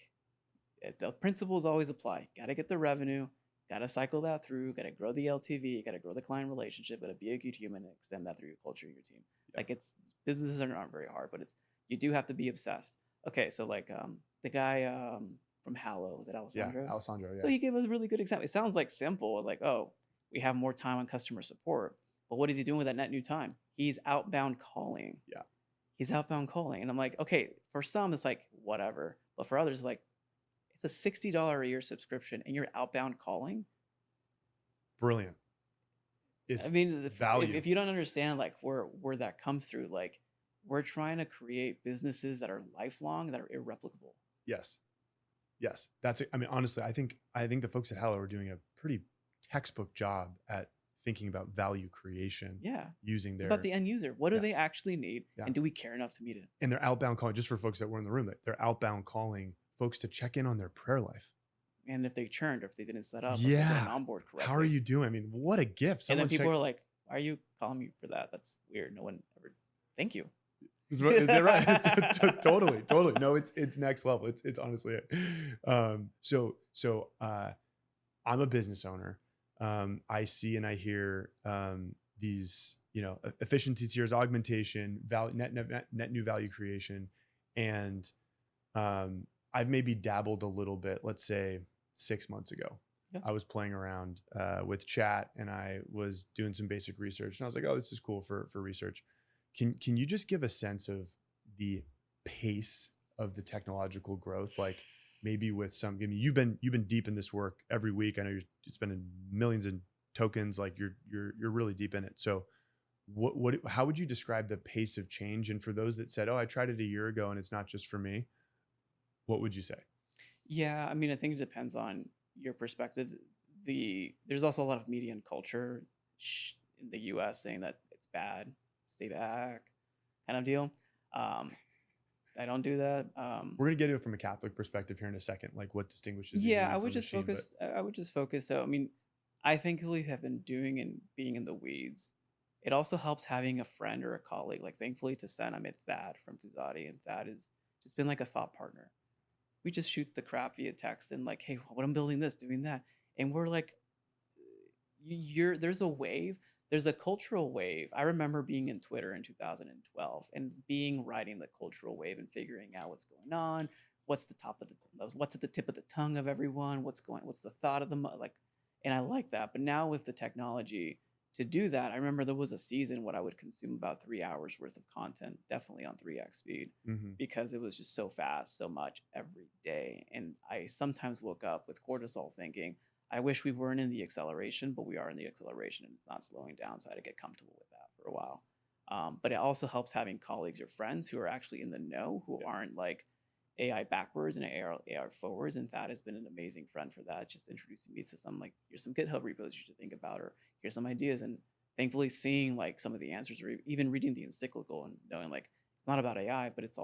the principles always apply. Got to get the revenue. Got to cycle that through. Got to grow the LTV. Got to grow the client relationship. Got to be a good human and extend that through your culture, your team. Yeah. Like businesses aren't very hard, but you do have to be obsessed. Okay, so like the guy from Hallow, was it Alessandro? Yeah, Alessandro. Yeah. So he gave us a really good example. It sounds like simple, like we have more time on customer support, but what is he doing with that net new time? He's outbound calling. Yeah. He's outbound calling, and I'm like, okay, for some it's like whatever, but for others like. It's a $60 a year subscription and you're outbound calling. Brilliant. I mean, if you don't understand like where that comes through, like we're trying to create businesses that are lifelong, that are irreplicable. Yes. Yes. That's it. I mean, honestly, I think the folks at Hello are doing a pretty textbook job at thinking about value creation. Yeah. Using it's about the end user. What do they actually need? Yeah. And do we care enough to meet it? And they're outbound calling, just for folks that were in the room, they're outbound calling folks to check in on their prayer life. And if they churned or if they didn't set up, yeah, or if they didn't onboard correctly. How are you doing? I mean, what a gift. And then people are like, why are you calling me for that? That's weird. No one ever, thank you. Is that right? Totally. No, it's next level. It's honestly it. So I'm a business owner. I see and I hear these, efficiencies here is augmentation, net new value creation. And I've maybe dabbled a little bit, let's say 6 months ago. Yeah. I was playing around with chat and I was doing some basic research and I was like, oh, this is cool for research. Can you just give a sense of the pace of the technological growth? Like maybe with you've been deep in this work every week. I know you're spending millions in tokens, like you're really deep in it. So how would you describe the pace of change? And for those that said, oh, I tried it a year ago and it's not just for me, what would you say? Yeah, I mean, I think it depends on your perspective. There's also a lot of media and culture in the US saying that it's bad, stay back kind of deal. I don't do that. We're gonna get it from a Catholic perspective here in a second, like what distinguishes. Yeah, I would just focus. So, I mean, I think we have been doing and being in the weeds. It also helps having a friend or a colleague. Like, thankfully, to Sen, I met Thad from Fuzati, and Thad is just been like a thought partner. We just shoot the crap via text and like, hey, what I'm building this, doing that. And we're like, there's a wave, there's a cultural wave. I remember being in Twitter in 2012 and riding the cultural wave and figuring out what's going on, what's at the tip of the tongue of everyone, what's the thought of them, like, and I like that. But now with the technology to do that, I remember there was a season when I would consume about 3 hours worth of content, definitely on 3x speed, because it was just so fast, so much every day. And I sometimes woke up with cortisol thinking, I wish we weren't in the acceleration, but we are in the acceleration and it's not slowing down. So I had to get comfortable with that for a while. But it also helps having colleagues or friends who are actually in the know, who aren't like AI backwards and AI forwards. And Thad has been an amazing friend for that, just introducing me to some, like, here's some GitHub repos you should think about, or here's some ideas. And thankfully seeing like some of the answers, or even reading the encyclical and knowing like it's not about AI, but it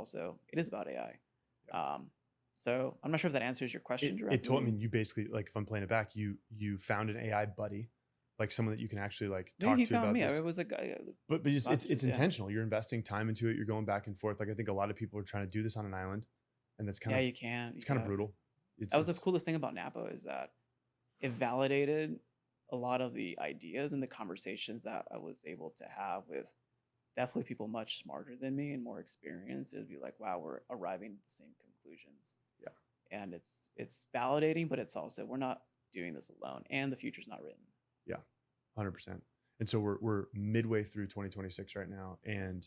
is about AI. So I'm not sure if that answers your question directly. It told me, you basically, like, if I'm playing it back, you found an AI buddy, like someone that you can actually like talk to about this. It was a guy. But it's intentional. You're investing time into it. You're going back and forth. Like, I think a lot of people are trying to do this on an island, and that's kind of, you can. It's kind of brutal. That was the coolest thing about Napo, is that it validated a lot of the ideas and the conversations that I was able to have with definitely people much smarter than me and more experienced. It would be like, wow, we're arriving at the same conclusions. Yeah. And it's validating, but it's also, we're not doing this alone, and the future's not written. Yeah, 100%. And so we're midway through 2026 right now, and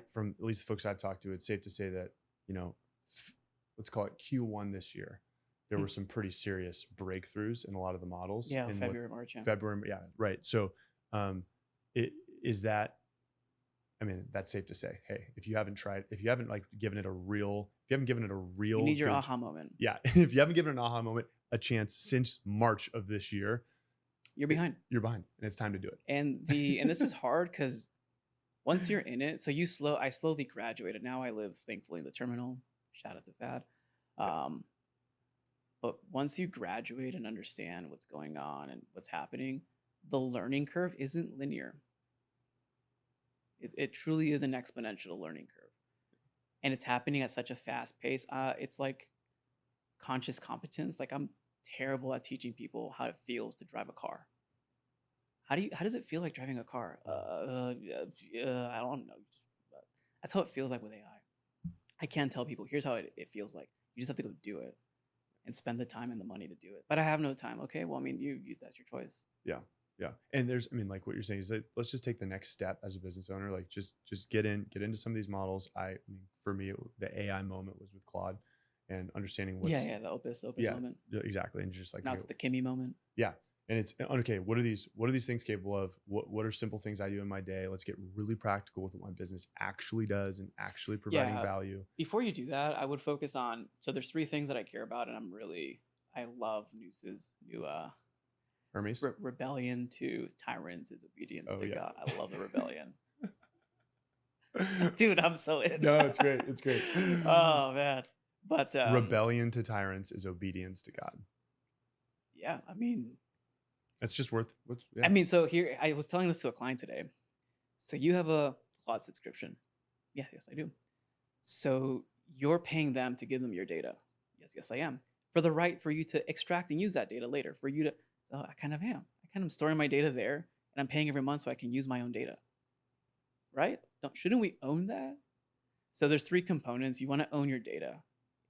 from at least the folks I've talked to, it's safe to say that, let's call it Q1 this year, there were some pretty serious breakthroughs in a lot of the models. Yeah, February, March. Yeah. February, yeah, right. So, that's safe to say. Hey, if you haven't given it a real, you need your aha moment. Yeah, if you haven't given an aha moment a chance since March of this year, you're behind. You're behind, and it's time to do it. And this is hard because once you're in it, so I slowly graduated. Now I live, thankfully, in the terminal. Shout out to Thad. But once you graduate and understand what's going on and what's happening, the learning curve isn't linear. It truly is an exponential learning curve. And it's happening at such a fast pace. It's like conscious competence. Like, I'm terrible at teaching people how it feels to drive a car. How does it feel like driving a car? I don't know. That's how it feels like with AI. I can't tell people, here's how it feels like. You just have to go do it and spend the time and the money to do it. But I have no time. Okay, well, I mean, you that's your choice. Yeah. Yeah. And like what you're saying is that let's just take the next step as a business owner. Like, just get into some of these models. For me, the AI moment was with Claude, and understanding what's the Opus moment. Exactly. And just like, now it's the Kimmy moment. Yeah. And it's okay. What are these things capable of? What are simple things I do in my day? Let's get really practical with what my business actually does and actually providing value. Before you do that, I would focus on, so there's 3 things that I care about, and I love Noose's new Hermes? Rebellion to tyrants is obedience to God. I love the rebellion. Dude, I'm so in. No, it's great. It's great. Oh, man. But rebellion to tyrants is obedience to God. Yeah, I mean, that's just worth. Yeah. I mean, so here, I was telling this to a client today. So you have a Claude subscription. Yes, I do. So you're paying them to give them your data. Yes, I am. For the right for you to extract and use that data later. For you to, so I kind of am. I kind of storing my data there, and I'm paying every month so I can use my own data. Right? Shouldn't we own that? So there's 3 components. You want to own your data.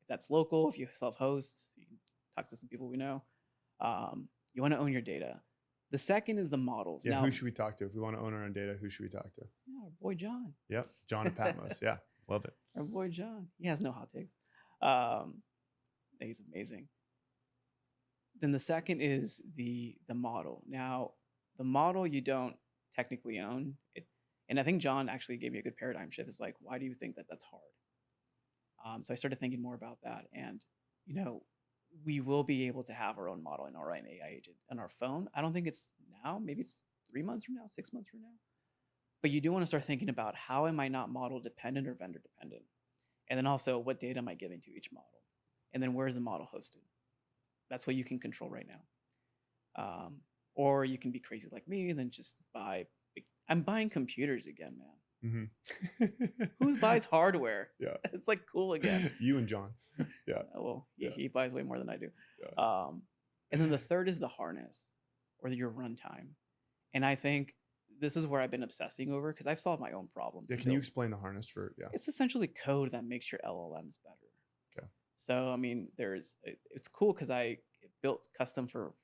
If that's local, if you self-host, you can talk to some people we know. You want to own your data. The second is the models. Yeah, now, who should we talk to? If we want to own our own data, who should we talk to? Yeah, our boy John. Yep, John at Patmos. Yeah, love it. Our boy John. He has no hot takes. He's amazing. Then the second is the model. Now, the model you don't technically own. And I think John actually gave me a good paradigm shift. It's like, why do you think that that's hard? So I started thinking more about that. And, we will be able to have our own model and our own AI agent on our phone. I don't think it's now. Maybe it's 3 months from now, 6 months from now. But you do want to start thinking about, how am I not model dependent or vendor dependent? And then also, what data am I giving to each model? And then where is the model hosted? That's what you can control right now. Or you can be crazy like me and then just buy. I'm buying computers again, man. Hmm. Who buys hardware? Yeah. It's like cool again. You and John. Yeah. Well, Yeah. he buys way more than I do. Yeah. And then the third is the harness or your runtime. And I think this is where I've been obsessing over because I've solved my own problems. Yeah. Can you explain the harness for, yeah. It's essentially code that makes your LLMs better. Okay. So, I mean, it's cool because I built custom for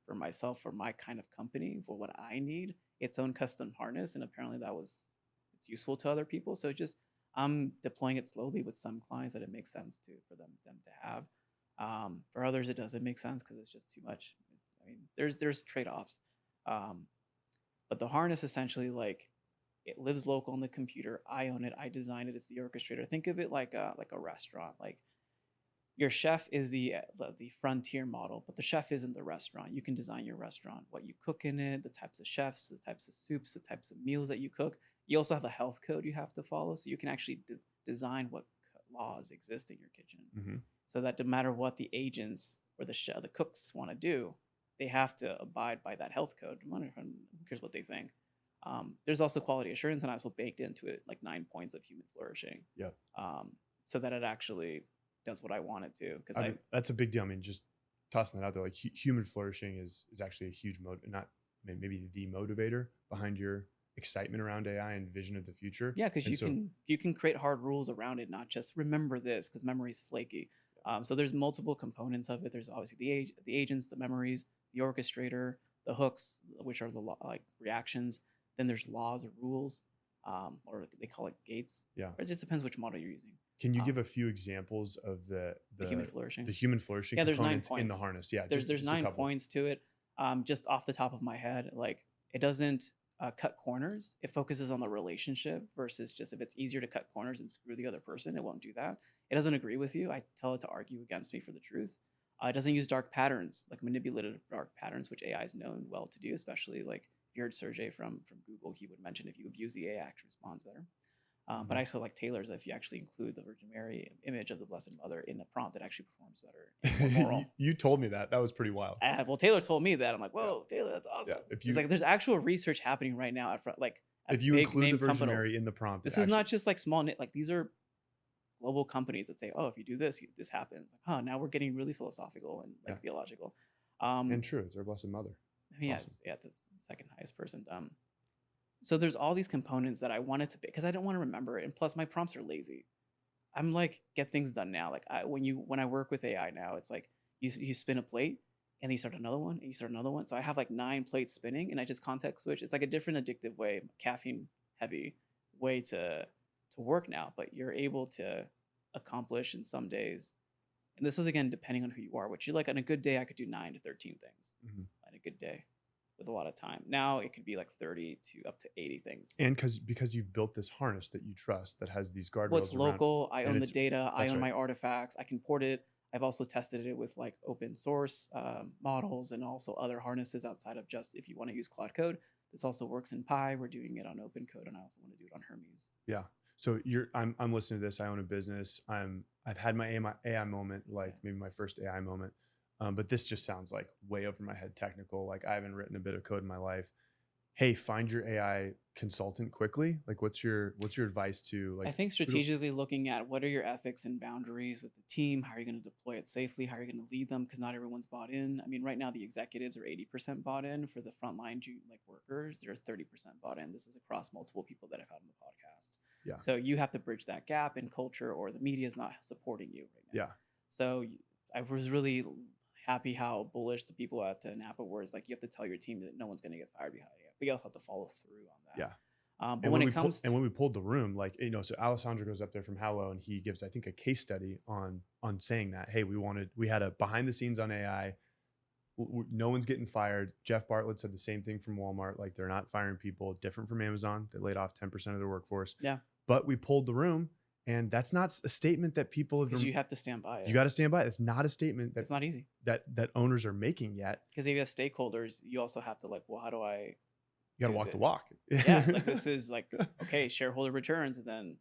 myself, for my kind of company, for what I need, its own custom harness. And apparently it's useful to other people. So just, I'm deploying it slowly with some clients that it makes sense for them to have. For others, it doesn't make sense because it's just too much. I mean, there's trade-offs. But the harness essentially like it lives local on the computer. I own it. I design it. It's the orchestrator. Think of it like a restaurant. Like your chef is the frontier model, but the chef isn't the restaurant. You can design your restaurant, what you cook in it, the types of chefs, the types of soups, the types of meals that you cook. You also have a health code you have to follow, so you can actually design what laws exist in your kitchen, Mm-hmm. so that no matter what the agents or the cooks want to do, they have to abide by that health code. Who cares what they think? There's also quality assurance, and I also baked into it like 9 points of human flourishing. Yeah. So that it actually does what I want it to. Because that's a big deal. I mean, just tossing that out there, like human flourishing is actually a huge not maybe the motivator behind your excitement around AI and vision of the future. Yeah, because you can create hard rules around it, not just remember this because memory is flaky. So there's multiple components of it. There's obviously the agents, the memories, the orchestrator, the hooks, which are the like reactions. Then there's laws or rules, or they call it gates. Yeah. It just depends which model you're using. Can you give a few examples of the human flourishing? The human flourishing. Yeah, there's 9 components points in the harness. Yeah, there's 9 points to it. Just off the top of my head, like it doesn't cut corners. It focuses on the relationship versus just if it's easier to cut corners and screw the other person, it won't do that. It doesn't agree with you. I tell it to argue against me for the truth. It doesn't use dark patterns, like manipulative dark patterns, which AI is known well to do, especially like if you heard Sergey from Google, he would mention if you abuse the AI, actually responds better. But I also like tailors if you actually include the Virgin Mary image of the Blessed Mother in the prompt, it actually performs better. And more moral. You told me that. That was pretty wild. Well, Taylor told me that. I'm like, whoa, Taylor, that's awesome. Yeah, if you, it's like there's actual research happening right now if you include the Virgin Mary in the prompt, this is not just like small, like these are global companies that say, oh, if you do this, this happens. Like, now we're getting really philosophical and like theological. And true, it's our Blessed Mother. I mean, awesome. Yeah, the second highest person. So there's all these components that I wanted to because I don't want to remember it, and plus my prompts are lazy. I'm like, get things done now. Like when I work with AI now, it's like you spin a plate and then you start another one and you start another one. So I have like 9 plates spinning and I just context switch. It's like a different addictive way, caffeine heavy way to work now, but you're able to accomplish in some days. And this is again depending on who you are. Which you like on a good day, I could do 9 to 13 things on a good day. With a lot of time. Now it could be like 30 to up to 80 things. And because you've built this harness that you trust that has these guardrails. What's local? I own the data. I own my artifacts. I can port it. I've also tested it with like open source models and also other harnesses outside of just if you want to use Cloud Code. This also works in Pi. We're doing it on Open Code, and I also want to do it on Hermes. Yeah. So I'm listening to this. I own a business. I've had my AI moment, like maybe my first AI moment. But this just sounds like way over my head technical. Like I haven't written a bit of code in my life. Hey, find your AI consultant quickly. Like what's your advice to like? I think strategically looking at what are your ethics and boundaries with the team? How are you going to deploy it safely? How are you going to lead them? Because not everyone's bought in. I mean, right now the executives are 80% bought in. For the frontline like workers, they're 30% bought in. This is across multiple people that I've had on the podcast. Yeah. So you have to bridge that gap in culture, or the media is not supporting you right now. Yeah. So I was really happy how bullish the people at Napa were. Is like you have to tell your team that no one's going to get fired behind you, but you also have to follow through on that. Yeah. But when we pulled the room, like so Alessandro goes up there from Hallow and he gives I think a case study on saying that hey we had a behind the scenes on AI. No one's getting fired. Jeff Bartlett said the same thing from Walmart. Like they're not firing people. Different from Amazon. They laid off 10% of their workforce. Yeah. But we pulled the room. And that's not a statement that people have. Because you have to stand by it. You got to stand by it. It's not a statement it's not easy that owners are making yet. Because if you have stakeholders, you also have to like, well, how do I? You got to walk the walk. Yeah, like this is like okay, shareholder returns, and then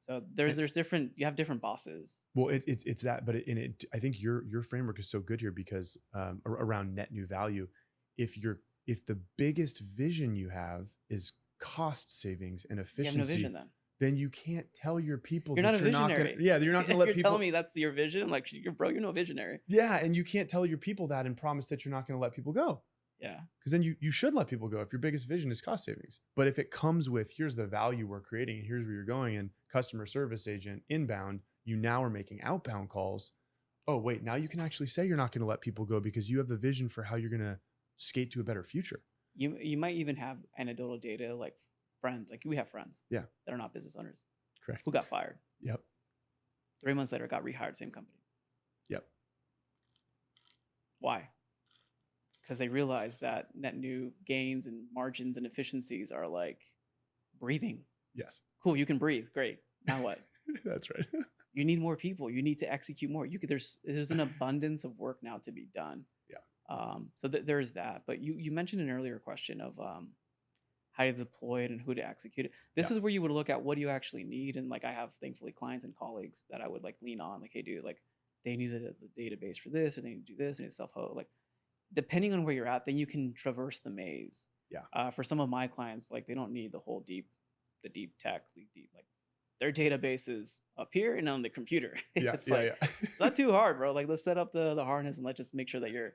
So there's different. You have different bosses. Well, it's that, but I think your framework is so good here because around net new value, if the biggest vision you have is cost savings and You have no efficiency, vision then you can't tell your people You're not that a you're not gonna, visionary. yeah, you're not gonna let You're people, telling me that's your vision? Like, you're no visionary. yeah, and you can't tell your people that and promise that you're not gonna let people go. Yeah. Because then you should let people go if your biggest vision is cost savings. But if it comes with, here's the value we're creating and here's where you're going, and customer service agent inbound, you now are making outbound calls. Oh, wait, now you can actually say you're not going to let people go because you have the vision for how you're going to skate to a better future. You might even have anecdotal data, like friends. Like, we have friends Yeah. that are not business owners Correct. who got fired. Yep. 3 months later, got rehired, same company. Yep. Why? Because they realize that net new gains and margins and efficiencies are like breathing. Yes. Cool, you can breathe. Great. Now what? That's right. You need more people. You need to execute more. There's an abundance of work now to be done. Yeah. So there's that. But you mentioned an earlier question of how to deploy it and who to execute it. This is where you would look at what do you actually need. And like, I have thankfully clients and colleagues that I would like lean on. Like, hey, dude, like they need the database for this, or they need to do this, and it's self-host. Like, depending on where you're at, then you can traverse the maze. Yeah. For some of my clients, like they don't need the deep tech, like their database is up here and on the computer. It's it's not too hard, bro. Like, let's set up the harness and let's just make sure that you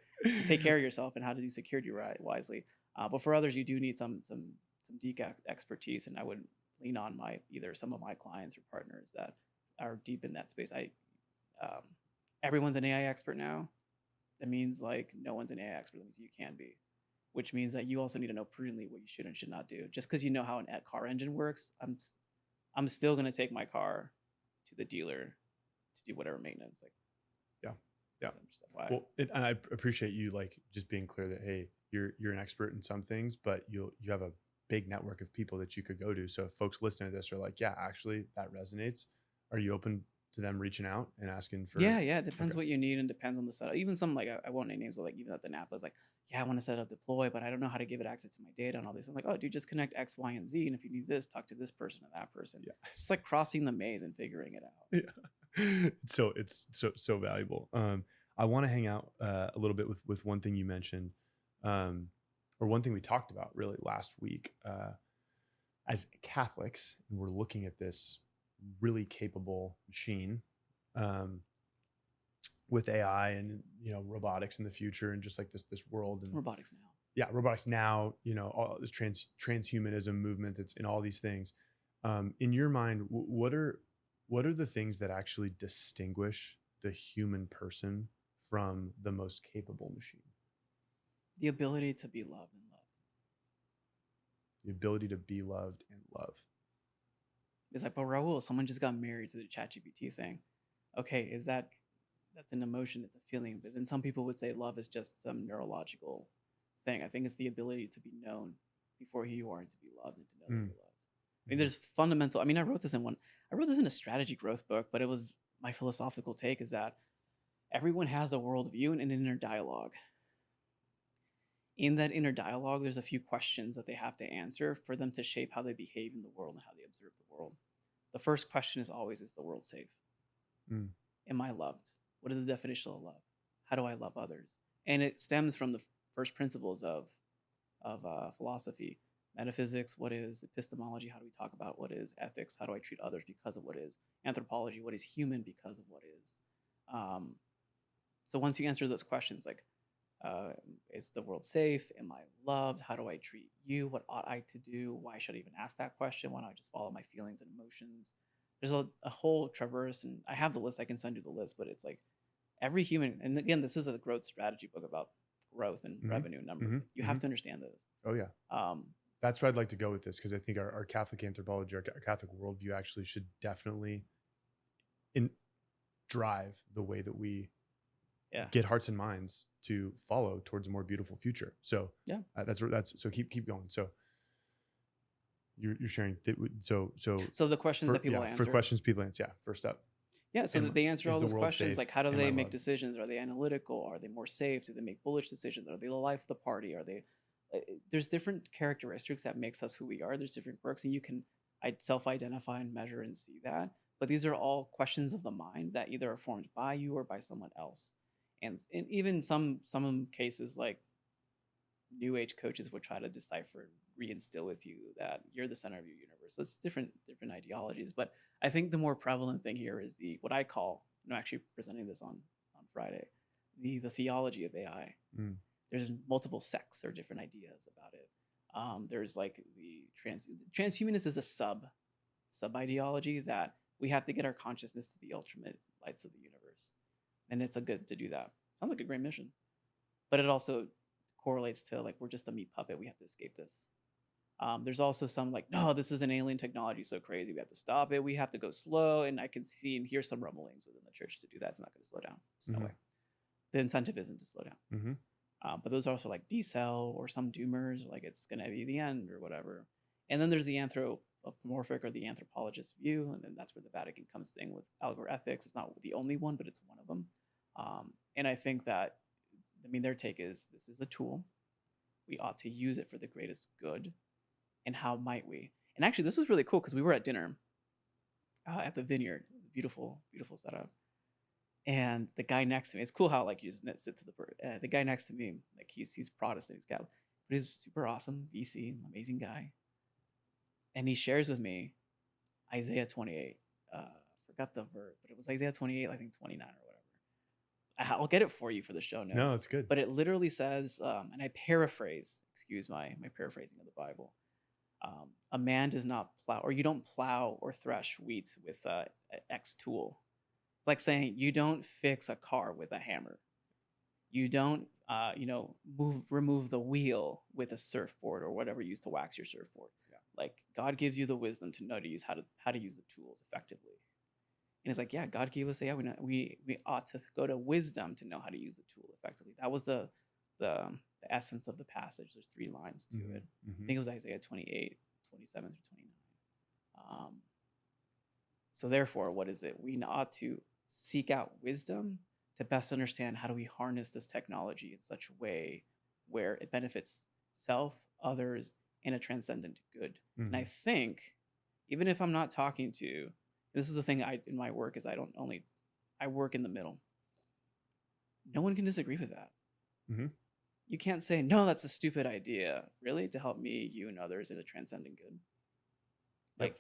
take care of yourself and how to do security wisely. But for others, you do need some deep expertise, and I would lean on either some of my clients or partners that are deep in that space. Everyone's an AI expert now. That means like no one's an AI expert. That means you can be, which means that you also need to know prudently what you should and should not do. Just because you know how a car engine works, I'm still gonna take my car to the dealer to do whatever maintenance. Like, yeah. Why? Well, and I appreciate you like just being clear that, hey, you're an expert in some things, but you have a big network of people that you could go to. So if folks listening to this are like, yeah, actually that resonates, are you open to them reaching out and asking for? Yeah. It depends what you need and depends on the setup. Even some, like, I won't name names, but like even at the Napa is like, yeah, I want to set up deploy, but I don't know how to give it access to my data and all this. I'm like, oh, dude, just connect X, Y, and Z. And if you need this, talk to this person and that person. Yeah. It's just like crossing the maze and figuring it out. Yeah. So it's so valuable. I want to hang out a little bit with one thing you mentioned, or one thing we talked about really last week. As Catholics, and we're looking at this really capable machine with AI and robotics in the future, and just like this world and Robotics now. Yeah, robotics now. All this transhumanism movement that's in all these things. In your mind, what are the things that actually distinguish the human person from the most capable machine? The ability to be loved and love. The ability to be loved and love. It's like, but Raul, someone just got married to the ChatGPT thing. Okay, that's an emotion, it's a feeling. But then some people would say love is just some neurological thing. I think it's the ability to be known before who you are and to be loved and to know that you're loved. I mean, there's fundamental. I mean, I wrote this in a strategy growth book, but it was my philosophical take is that everyone has a worldview and an inner dialogue. In that inner dialogue, there's a few questions that they have to answer for them to shape how they behave in the world and how they observe the world. The first question is always, is the world safe? Am I loved? What is the definition of love? How do I love others? And it stems from the first principles of philosophy. Metaphysics, what is epistemology? How do we talk about what is ethics? How do I treat others because of what is? Anthropology, what is human because of what is? So once you answer those questions, like, is the world safe? Am I loved? How do I treat you? What ought I to do? Why should I even ask that question? Why don't I just follow my feelings and emotions? There's a whole traverse, and I have the list. I can send you the list, but it's like every human, and again, this is a growth strategy book about growth and revenue numbers. You have to understand this. Oh yeah. That's where I'd like to go with this, because I think our Catholic anthropology, our Catholic worldview actually should definitely drive the way that we get hearts and minds to follow towards a more beautiful future. So that's so keep going. So you're sharing. So the questions that people answer. For questions people answer. Yeah. First up. Yeah. So that they answer all those questions. Safe? Like, how do they make decisions? Are they analytical? Are they more safe? Do they make bullish decisions? Are they the life of the party? Are they, there's different characteristics that makes us who we are. There's different quirks, and you can self-identify and measure and see that. But these are all questions of the mind that either are formed by you or by someone else. And even some cases, like New Age coaches would try to decipher and reinstill with you that you're the center of your universe. So it's different ideologies, but I think the more prevalent thing here is the what I call, and I'm actually presenting this on Friday, the theology of AI. Mm. There's multiple sects or different ideas about it. There's like the transhumanist is a sub ideology that we have to get our consciousness to the ultimate lights of the universe, and it's a good to do that. Sounds like a great mission, but it also correlates to like we're just a meat puppet. We have to escape this. There's also some like, no, this is an alien technology, so crazy. We have to stop it. We have to go slow. And I can see and hear some rumblings within the church to do that. It's not going to slow down. There's no way. The incentive isn't to slow down. But those are also like decel or some doomers, like it's going to be the end or whatever. And then there's the anthropomorphic or the anthropologist view. And then that's where the Vatican comes in with algorithmics. It's not the only one, but it's one of them. And I think that, their take is this is a tool. We ought to use it for the greatest good. And how might we? And actually, this was really cool because we were at dinner at the Vineyard. Beautiful, beautiful setup. And the guy next to me, it's cool how like you just sit to the guy next to me, like he's Protestant, but he's super awesome, VC, amazing guy. And he shares with me Isaiah 28. Forgot the verse, but it was Isaiah 28, I think 29 or whatever. I'll get it for you for the show notes. No, it's good. But it literally says, and I paraphrase, excuse my paraphrasing of the Bible. A man does not plow, or you don't plow or thresh wheat with an X tool. It's like saying you don't fix a car with a hammer. You don't, remove the wheel with a surfboard or whatever you use to wax your surfboard. Yeah. Like God gives you the wisdom to know how to use the tools effectively. And it's like, yeah, God gave us, we ought to go to wisdom to know how to use the tool effectively. That was the essence of the passage. There's 3 lines to it. I think it was Isaiah 28, 27 through 29. So therefore, what is it? We ought to seek out wisdom to best understand how do we harness this technology in such a way where it benefits self, others, and a transcendent good. And I think, even if I'm not talking to, this is the thing in my work is I work in the middle. No one can disagree with that. You can't say, no, that's a stupid idea, really, to help me, you, and others in a transcendent good. Like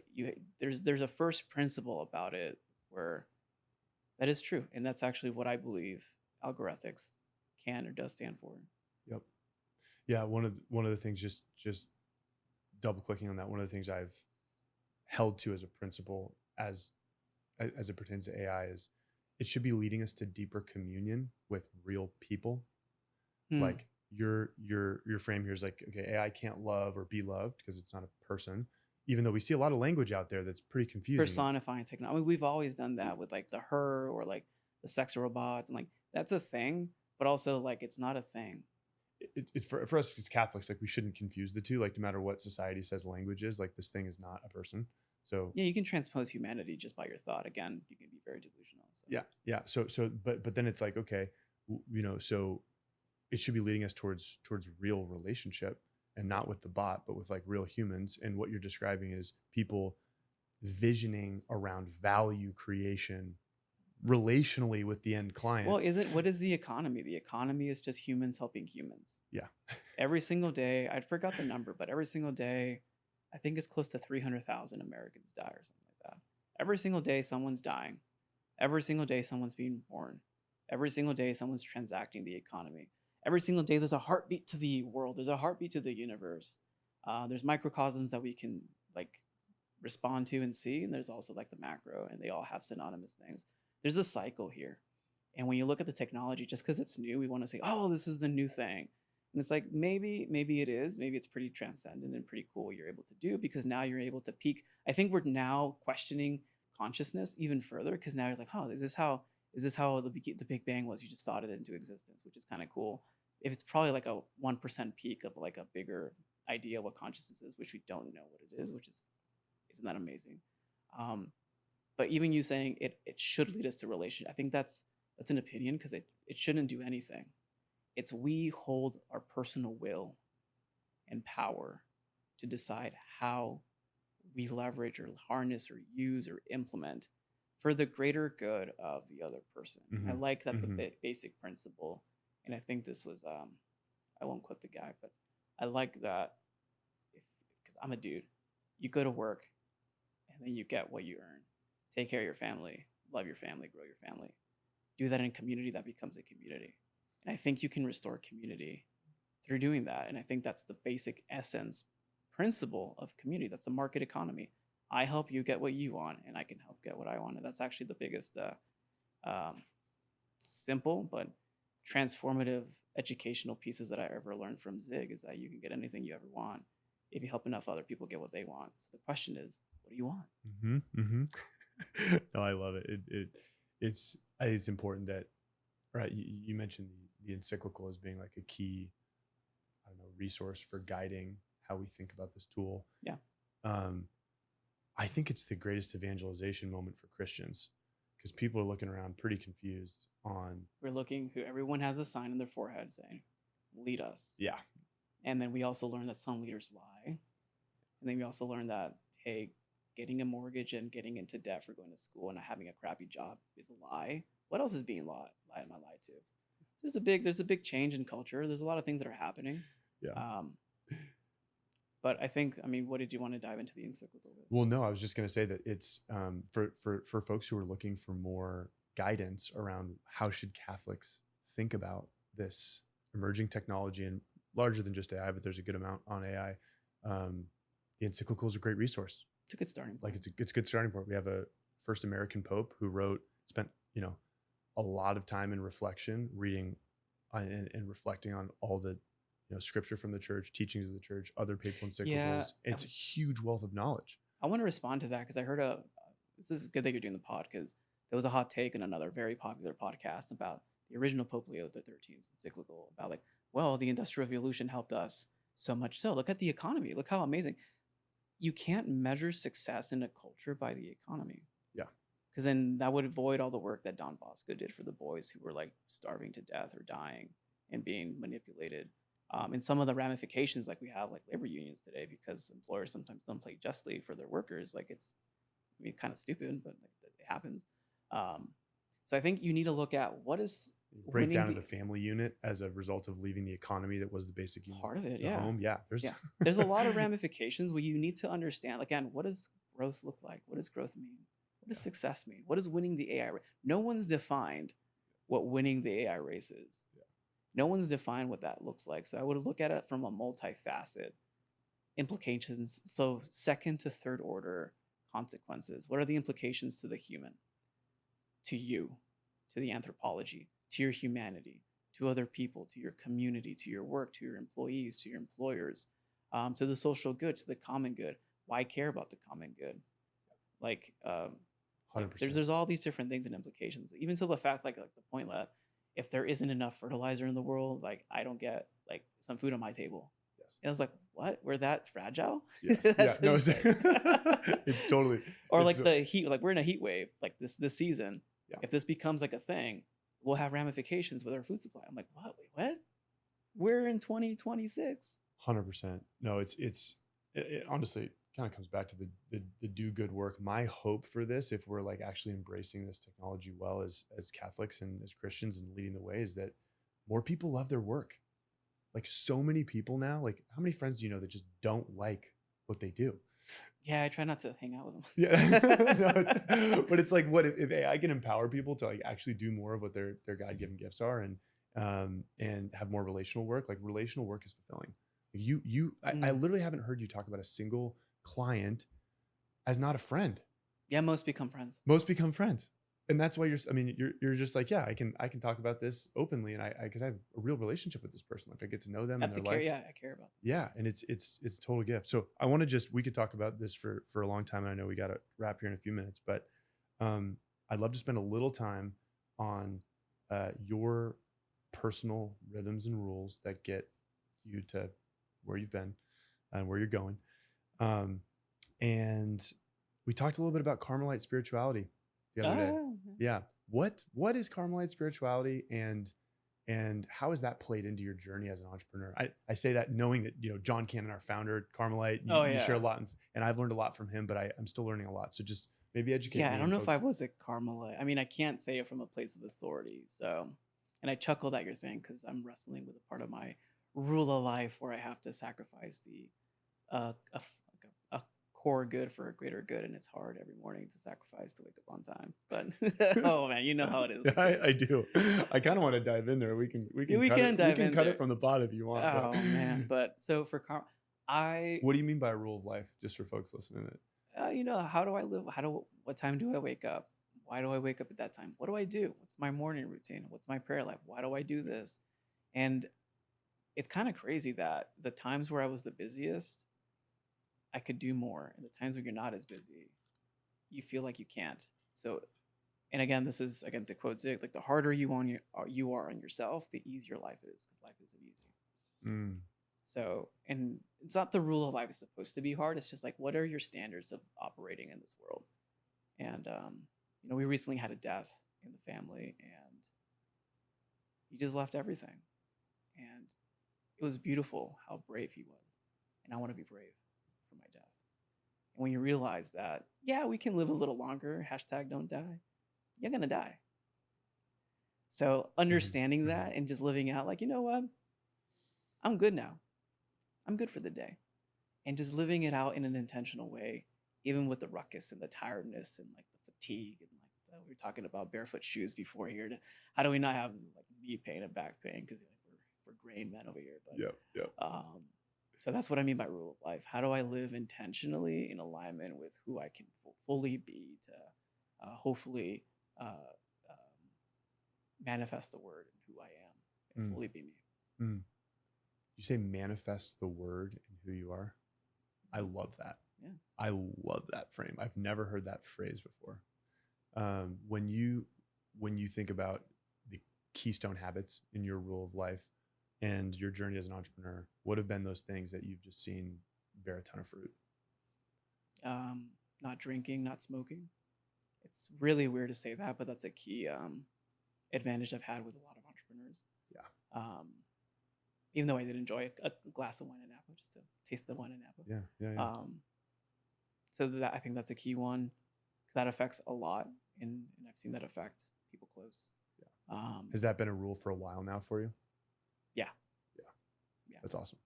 there's a first principle about it where that is true. And that's actually what I believe algorithmics can or does stand for. Yep. Yeah. One of the things, just double clicking on that, one of the things I've held to as a principle as it pertains to AI is it should be leading us to deeper communion with real people. Like your frame here is like, okay, AI can't love or be loved because it's not a person, even though we see a lot of language out there that's pretty confusing. Personifying technology. We've always done that with like the her or like the sex robots, and like that's a thing, but also like it's not a thing. It's for us as Catholics, like we shouldn't confuse the two. Like no matter what society says language is, like this thing is not a person. So yeah, you can transpose humanity just by your thought. Again, you can be very delusional. So. Yeah. So but then it's like, okay, so it should be leading us towards real relationship, and not with the bot, but with like real humans. And what you're describing is people visioning around value creation relationally with the end client. Well, what is the economy? The economy is just humans helping humans. Yeah. Every single day, I forgot the number, but every single day, I think it's close to 300,000 Americans die or something like that. Every single day, someone's dying. Every single day, someone's being born. Every single day, someone's transacting the economy. Every single day, there's a heartbeat to the world. There's a heartbeat to the universe. There's microcosms that we can like respond to and see. And there's also like the macro, and they all have synonymous things. There's a cycle here. And when you look at the technology, just because it's new, we want to say, oh, this is the new thing. And it's like, maybe it is. Maybe it's pretty transcendent and pretty cool what you're able to do, because now you're able to peak. I think we're now questioning consciousness even further, because now it's like, oh, is this how the Big Bang was? You just thought it into existence, which is kind of cool. If it's probably like a 1% peak of like a bigger idea of what consciousness is, which we don't know what it is, isn't that amazing? But even you saying it should lead us to relation, I think that's an opinion, because it shouldn't do anything. It's we hold our personal will and power to decide how we leverage or harness or use or implement for the greater good of the other person. I like that the basic principle, and I think this was, I won't quote the guy, but I like that I'm a dude. You go to work and then you get what you earn. Take care of your family, love your family, grow your family. Do that in community, that becomes a community. And I think you can restore community through doing that. And I think that's the basic essence principle of community. That's the market economy. I help you get what you want, and I can help get what I want. And that's actually the biggest um, simple but transformative educational pieces that I ever learned from Zig is that you can get anything you ever want if you help enough other people get what they want. So the question is, what do you want? Mm-hmm, mm-hmm. No, I love it. I think it's important that, right? You mentioned the encyclical as being like a key, I don't know, resource for guiding how we think about this tool. Yeah. I think it's the greatest evangelization moment for Christians because people are looking around pretty confused on. We're looking who everyone has a sign in their forehead saying, lead us. Yeah. And then we also learned that some leaders lie. And then we also learned that, hey, getting a mortgage and getting into debt for going to school and not having a crappy job is a lie. What else is being lied to? There's a big change in culture. There's a lot of things that are happening. Yeah. But I think, I mean, what did you want to dive into the encyclical with? Well, no, I was just going to say that it's for folks who are looking for more guidance around how should Catholics think about this emerging technology and larger than just AI, but there's a good amount on AI. The encyclical is a great resource. It's a good starting point. Like it's a good starting point. We have a first American Pope who spent a lot of time in reflection, reading and reflecting on all the scripture from the church, teachings of the church, other papal encyclicals. Yeah, it's a huge wealth of knowledge. I want to respond to that because I heard this is good that you're doing the pod because there was a hot take in another very popular podcast about the original Pope Leo XIII's encyclical about like, well, the Industrial Revolution helped us so much so. Look at the economy. Look how amazing. You can't measure success in a culture by the economy. Yeah. Because then that would avoid all the work that Don Bosco did for the boys who were like starving to death or dying and being manipulated. And some of the ramifications like we have like labor unions today because employers sometimes don't play justly for their workers. Like it's kind of stupid, but like, it happens. So I think you need to look at what is break down to the family unit as a result of leaving the economy that was the basic unit. Part of it, the home. Yeah. There's a lot of ramifications where you need to understand, again, what does growth look like? What does growth mean? What does success mean? What does winning the AI race? No one's defined what winning the AI race is. Yeah. No one's defined what that looks like. So I would look at it from a multifaceted implications. So second to third order consequences. What are the implications to the human, to you, to the anthropology, to your humanity, to other people, to your community, to your work, to your employees, to your employers, to the social good, to the common good? Why care about the common good? Like, 100%. There's all these different things and implications, even to the fact like the point that if there isn't enough fertilizer in the world, like I don't get like some food on my table. Yes. And I was like, what? We're that fragile? Yes. That's no, it's totally. Or like the heat, like we're in a heat wave, like this season. Yeah. If this becomes like a thing, we'll have ramifications with our food supply. I'm like, what? Wait, what? We're in 2026. 100%. No, it honestly kind of comes back to the do good work. My hope for this, if we're like actually embracing this technology well as Catholics and as Christians and leading the way, is that more people love their work. Like so many people now, like how many friends do you know that just don't like what they do? Yeah, I try not to hang out with them. Yeah, but it's like, what if AI can empower people to like actually do more of what their God-given gifts are and have more relational work? Like relational work is fulfilling. I literally haven't heard you talk about a single client as not a friend. Yeah, most become friends. And that's why you're just like, yeah, I can talk about this openly, and because I have a real relationship with this person. Like I get to know them and their life. Yeah, I care about them. Yeah, and it's a total gift. So I want to we could talk about this for a long time, and I know we got to wrap here in a few minutes, but I'd love to spend a little time on your personal rhythms and rules that get you to where you've been and where you're going. And we talked a little bit about Carmelite spirituality the other day. Yeah. What is Carmelite spirituality and how has that played into your journey as an entrepreneur? I say that knowing that, John Cannon, our founder, Carmelite, you share a lot and I've learned a lot from him, but I'm still learning a lot. So just maybe educate me. Yeah. I don't know if I was a Carmelite. I mean, I can't say it from a place of authority. So, and I chuckled at your thing because I'm wrestling with a part of my rule of life where I have to sacrifice the for good for a greater good, and it's hard every morning to sacrifice to wake up on time. But oh man, you know how it is. Yeah, I do. I kind of want to dive in there. Yeah, we Cut can it. We dive can in cut it there. from the pot if you want. But Oh man, but so for I what do you mean by a rule of life? Just for folks listening to it. how do I live? What time do I wake up? Why do I wake up at that time? What do I do? What's my morning routine? What's my prayer life? Why do I do this? And it's kind of crazy that the times where I was the busiest, I could do more. And the times when you're not as busy, you feel like you can't. So, and again, this is again to quote Zig, like the harder you are on yourself, the easier life is because life isn't easy. Mm. So, and it's not the rule of life is supposed to be hard. It's just like, what are your standards of operating in this world? And, we recently had a death in the family and he just left everything. And it was beautiful how brave he was. And I want to be brave for my death. And when you realize that, yeah, we can live a little longer, hashtag don't die, you're going to die. So understanding that and just living out like, you know what? I'm good now. I'm good for the day. And just living it out in an intentional way, even with the ruckus and the tiredness and like the fatigue and like we were talking about barefoot shoes before here. How do we not have like knee pain and back pain? Because we're grain men over here. But Yep. so that's what I mean by rule of life. How do I live intentionally in alignment with who I can fully be to hopefully manifest the word and who I am and fully be me. Mm. You say manifest the word in who you are. I love that. Yeah. I love that frame. I've never heard that phrase before. When you think about the keystone habits in your rule of life and your journey as an entrepreneur, what have been those things that you've just seen bear a ton of fruit? Not drinking, not smoking. It's really weird to say that, but that's a key advantage I've had with a lot of entrepreneurs. Yeah. Even though I did enjoy a glass of wine and apple, just to taste the wine and apple. Yeah. So that I think that's a key one. That affects a lot, and I've seen that affect people close. Yeah. Has that been a rule for a while now for you? Yeah. That's awesome.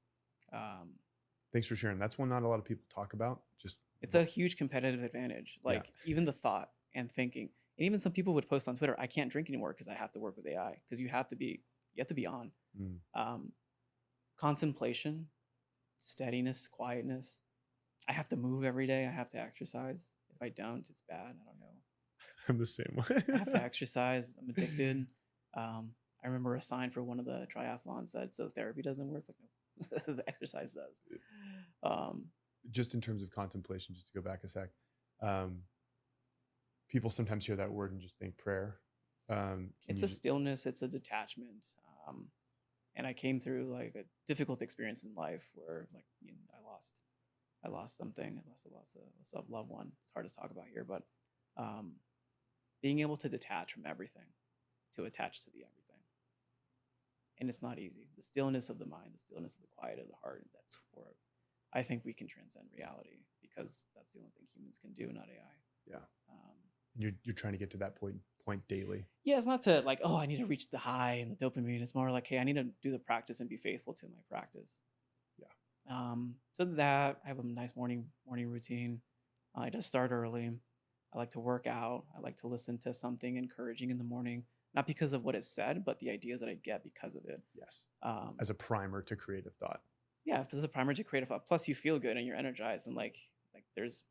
Thanks for sharing. That's one not a lot of people talk about. It's a huge competitive advantage. Like even the thought and thinking, and even some people would post on Twitter, "I can't drink anymore because I have to work with AI." Because you have to be on. Contemplation, steadiness, quietness. I have to move every day. I have to exercise. If I don't, it's bad. I don't know. I'm the same way. I have to exercise. I'm addicted. I remember a sign for one of the triathlons said, "So therapy doesn't work." Like, no, the exercise does. Just in terms of contemplation, just to go back a sec, people sometimes hear that word and just think prayer. It's a stillness. It's a detachment. And I came through like a difficult experience in life where like I lost something. I lost a loved one. It's hard to talk about here, but being able to detach from everything, to attach to the everything. And it's not easy. The stillness of the mind, the stillness of the quiet of the heart, that's where I think we can transcend reality because that's the only thing humans can do, not AI. Yeah. You're trying to get to that point daily. Yeah, it's not to like, oh, I need to reach the high and the dopamine. It's more like, hey, I need to do the practice and be faithful to my practice. Yeah. So that I have a nice morning routine. I just start early. I like to work out. I like to listen to something encouraging in the morning, not because of what is said, but the ideas that I get because of it. Yes. As a primer to creative thought. Yeah, as a primer to creative thought. Plus, you feel good and you're energized, and like there's,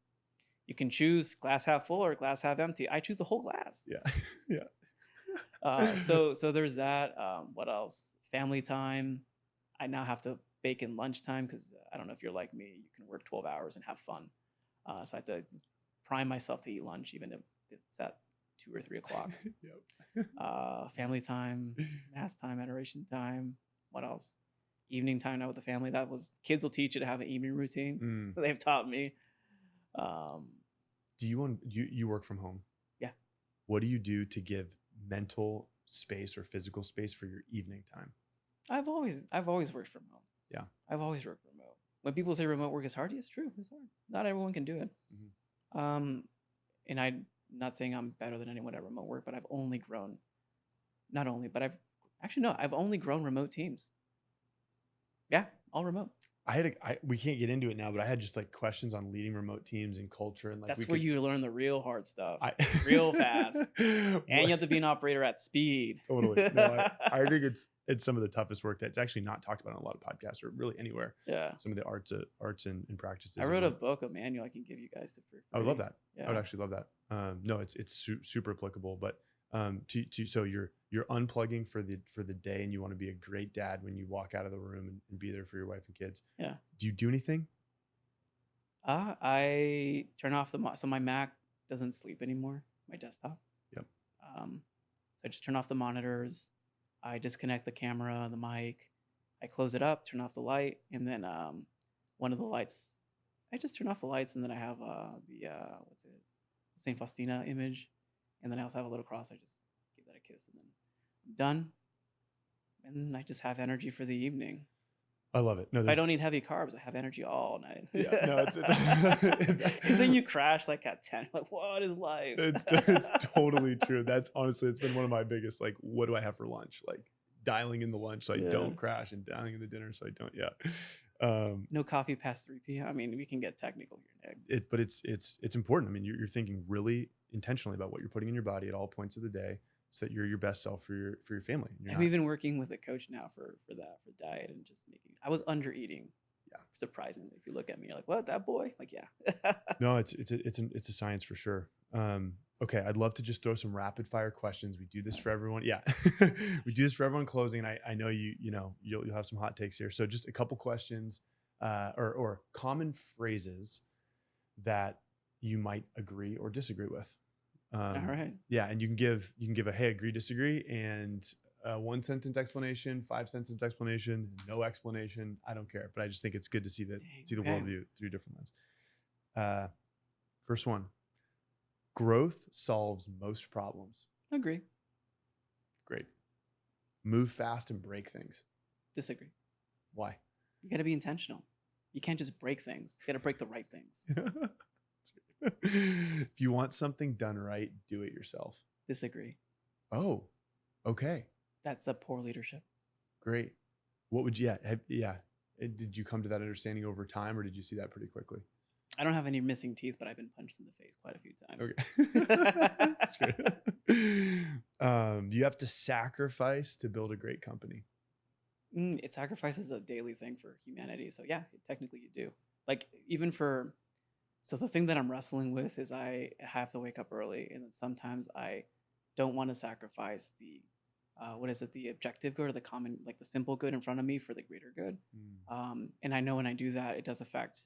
you can choose glass half full or glass half empty. I choose the whole glass. Yeah. So there's that. What else? Family time. I now have to bake in lunchtime because I don't know if you're like me. You can work 12 hours and have fun. So I have to prime myself to eat lunch, even if it's at 2 or 3 o'clock. Yep. Family time, mass time, adoration time. What else? Evening time now with the family. Kids will teach you to have an evening routine. So they've taught me. Do you work from home? Yeah. What do you do to give mental space or physical space for your evening time? I've always worked from home. Yeah. I've always worked remote. When people say remote work is hard, it's true. It's hard. Not everyone can do it. Mm-hmm. And I'm not saying I'm better than anyone at remote work, but I've only grown. I've only grown remote teams. Yeah, all remote. we can't get into it now, but I had just like questions on leading remote teams and culture, and like That's where you learn the real hard stuff, real fast, and Well, you have to be an operator at speed. totally. No, I think it's some of the toughest work that's actually not talked about on a lot of podcasts or really anywhere. Yeah. Some of the arts and practices. I wrote a book, a manual I can give you guys to for I would love free. that. Yeah. I would actually love that. No, it's super applicable, but so you're unplugging for the day, and you want to be a great dad when you walk out of the room and be there for your wife and kids. Yeah. Do you do anything? I turn off so my Mac doesn't sleep anymore, my desktop. Yep. So I just turn off the monitors. I disconnect the camera, the mic. I close it up, turn off the light, and then one of the lights, I just turn off the lights, and then I have the what's it, Saint Faustina image, and then I also have a little cross. I just give that a kiss, and then I'm done. And I just have energy for the evening. I love it. No, if I don't eat heavy carbs, I have energy all night. Yeah, no, because then you crash like at 10. Like, what is life? It's totally true. That's honestly, it's been one of my biggest, like, what do I have for lunch? Like dialing in the lunch so I don't crash, and dialing in the dinner so I don't. Yeah. No coffee past 3 p.m. I mean, we can get technical here, Nick. But it's important. I mean, you're thinking really intentionally about what you're putting in your body at all points of the day, so that you're your best self for your family. I'm even working with a coach now for diet and just making. I was under eating. Yeah, surprisingly, if you look at me, you're like, "What, that boy?" Like, yeah. No, it's a science for sure. Okay, I'd love to just throw some rapid fire questions. We do this for everyone. Yeah, we do this for everyone closing. And I know you'll have some hot takes here. So just a couple questions, or common phrases that you might agree or disagree with. All right. Yeah, and you can give a hey, agree, disagree, and 1 sentence explanation, 5 sentence explanation, no explanation. I don't care, but I just think it's good to see the worldview through different lens. First one: growth solves most problems. Agree. Great. Move fast and break things. Disagree. Why? You got to be intentional. You can't just break things. You got to break the right things. If you want something done right, do it yourself. Disagree. Oh, okay. That's a poor leadership. Great. What would you, did you come to that understanding over time, or did you see that pretty quickly? I don't have any missing teeth, but I've been punched in the face quite a few times. Okay. That's great. You have to sacrifice to build a great company. It sacrifices a daily thing for humanity. So yeah, technically you do. Like so the thing that I'm wrestling with is I have to wake up early, and then sometimes I don't want to sacrifice the objective good or the common, like the simple good in front of me for the greater good. And I know when I do that, it does affect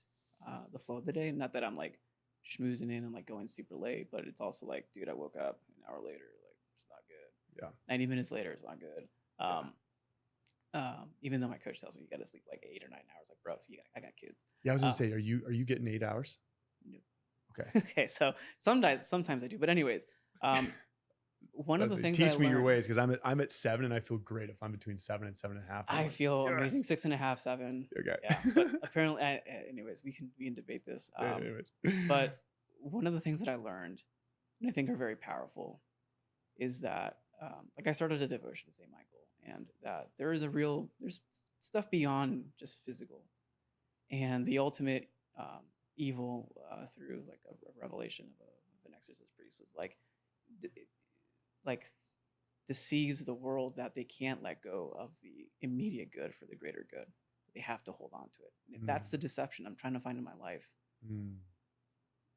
the flow of the day. Not that I'm like schmoozing in and like going super late, but it's also like, dude, I woke up an hour later, like it's not good. Yeah. 90 minutes later, it's not good. Even though my coach tells me you got to sleep like 8 or 9 hours, like, bro, I got kids. Yeah, I was gonna say, are you getting 8 hours? Nope. Okay. Okay, so sometimes I do, but anyways, one of the things teach me your ways, because I'm at 7 and I feel great if I'm between 7 and 7.5. I feel amazing, 6.5, 7. Okay. Yeah, but apparently, anyways, we can debate this. But one of the things that I learned, and I think are very powerful, is that like I started a devotion to St. Michael, and that there's stuff beyond just physical, and the ultimate evil through like a revelation of an exorcist priest was deceives the world that they can't let go of the immediate good for the greater good. They have to hold on to it. And if that's the deception I'm trying to find in my life,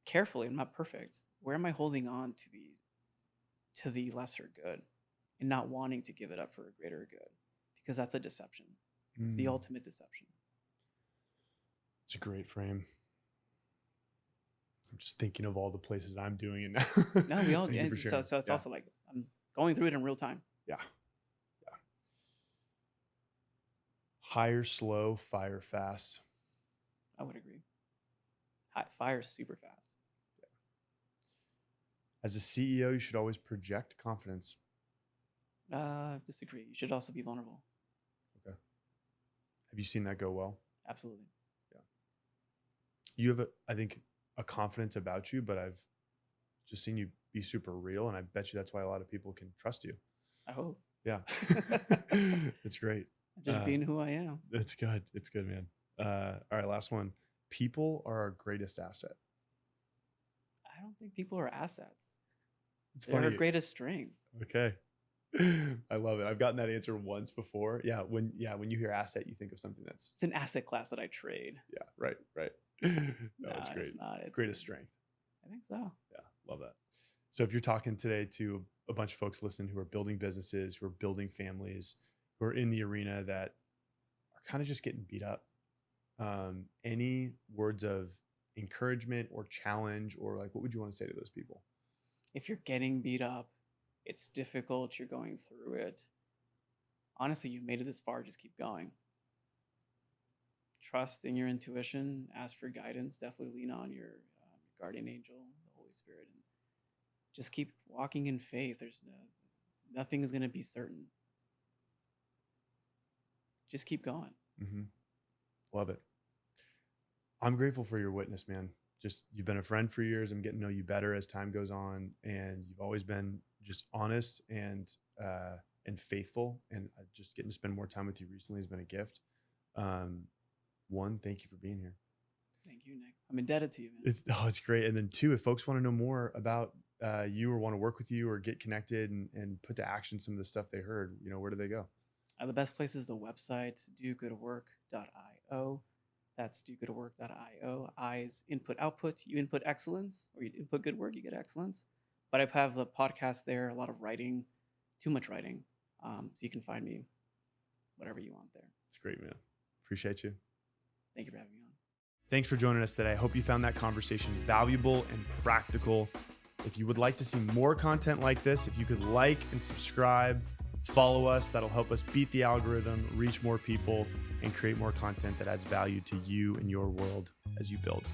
carefully, I'm not perfect. Where am I holding on to the lesser good and not wanting to give it up for a greater good? Because that's a deception. It's the ultimate deception. It's a great frame. I'm just thinking of all the places I'm doing it now. No, we all do. So it's also like I'm going through it in real time. Yeah. Hire slow, fire fast. I would agree. Fire super fast. Yeah. As a CEO, you should always project confidence. Disagree. You should also be vulnerable. Okay. Have you seen that go well? Absolutely. Yeah. You have, I think, a confidence about you, but I've just seen you be super real, and I bet you that's why a lot of people can trust you. I hope. Yeah. It's great. Just being who I am. It's good. It's good, man. All right, last one. People are our greatest asset. I don't think people are assets. It's They're our funny. greatest strength. Okay. I love it. I've gotten that answer once before. Yeah. When you hear asset, you think of something that's, It's an asset class that I trade. yeah, right. No, it's Nah, great. it's not. Greatest strength. I think so. Yeah. Love that. So if you're talking today to a bunch of folks listening who are building businesses, who are building families, who are in the arena that are kind of just getting beat up, any words of encouragement or challenge, or like, what would you want to say to those people? If you're getting beat up, it's difficult, you're going through it. Honestly, you've made it this far, just keep going. Trust in your intuition, ask for guidance, definitely lean on your guardian angel, the Holy Spirit, and just keep walking in faith. Nothing is going to be certain. Just keep going. Mm-hmm. Love it. I'm grateful for your witness, man. Just, you've been a friend for years. I'm getting to know you better as time goes on, and you've always been just honest and faithful. And just getting to spend more time with you recently has been a gift. One, thank you for being here. Thank you, Nick. I'm indebted to you, man. It's great. And then two, if folks want to know more about you or want to work with you or get connected and put to action some of the stuff they heard, where do they go? The best place is the website, dogoodwork.io. That's dogoodwork.io. I is input output. You input excellence, or you input good work, you get excellence. But I have the podcast there, a lot of writing, too much writing. So you can find me whatever you want there. It's great, man. Appreciate you. Thank you for having me on. Thanks for joining us today. I hope you found that conversation valuable and practical. If you would like to see more content like this, if you could like and subscribe, follow us, that'll help us beat the algorithm, reach more people, and create more content that adds value to you and your world as you build.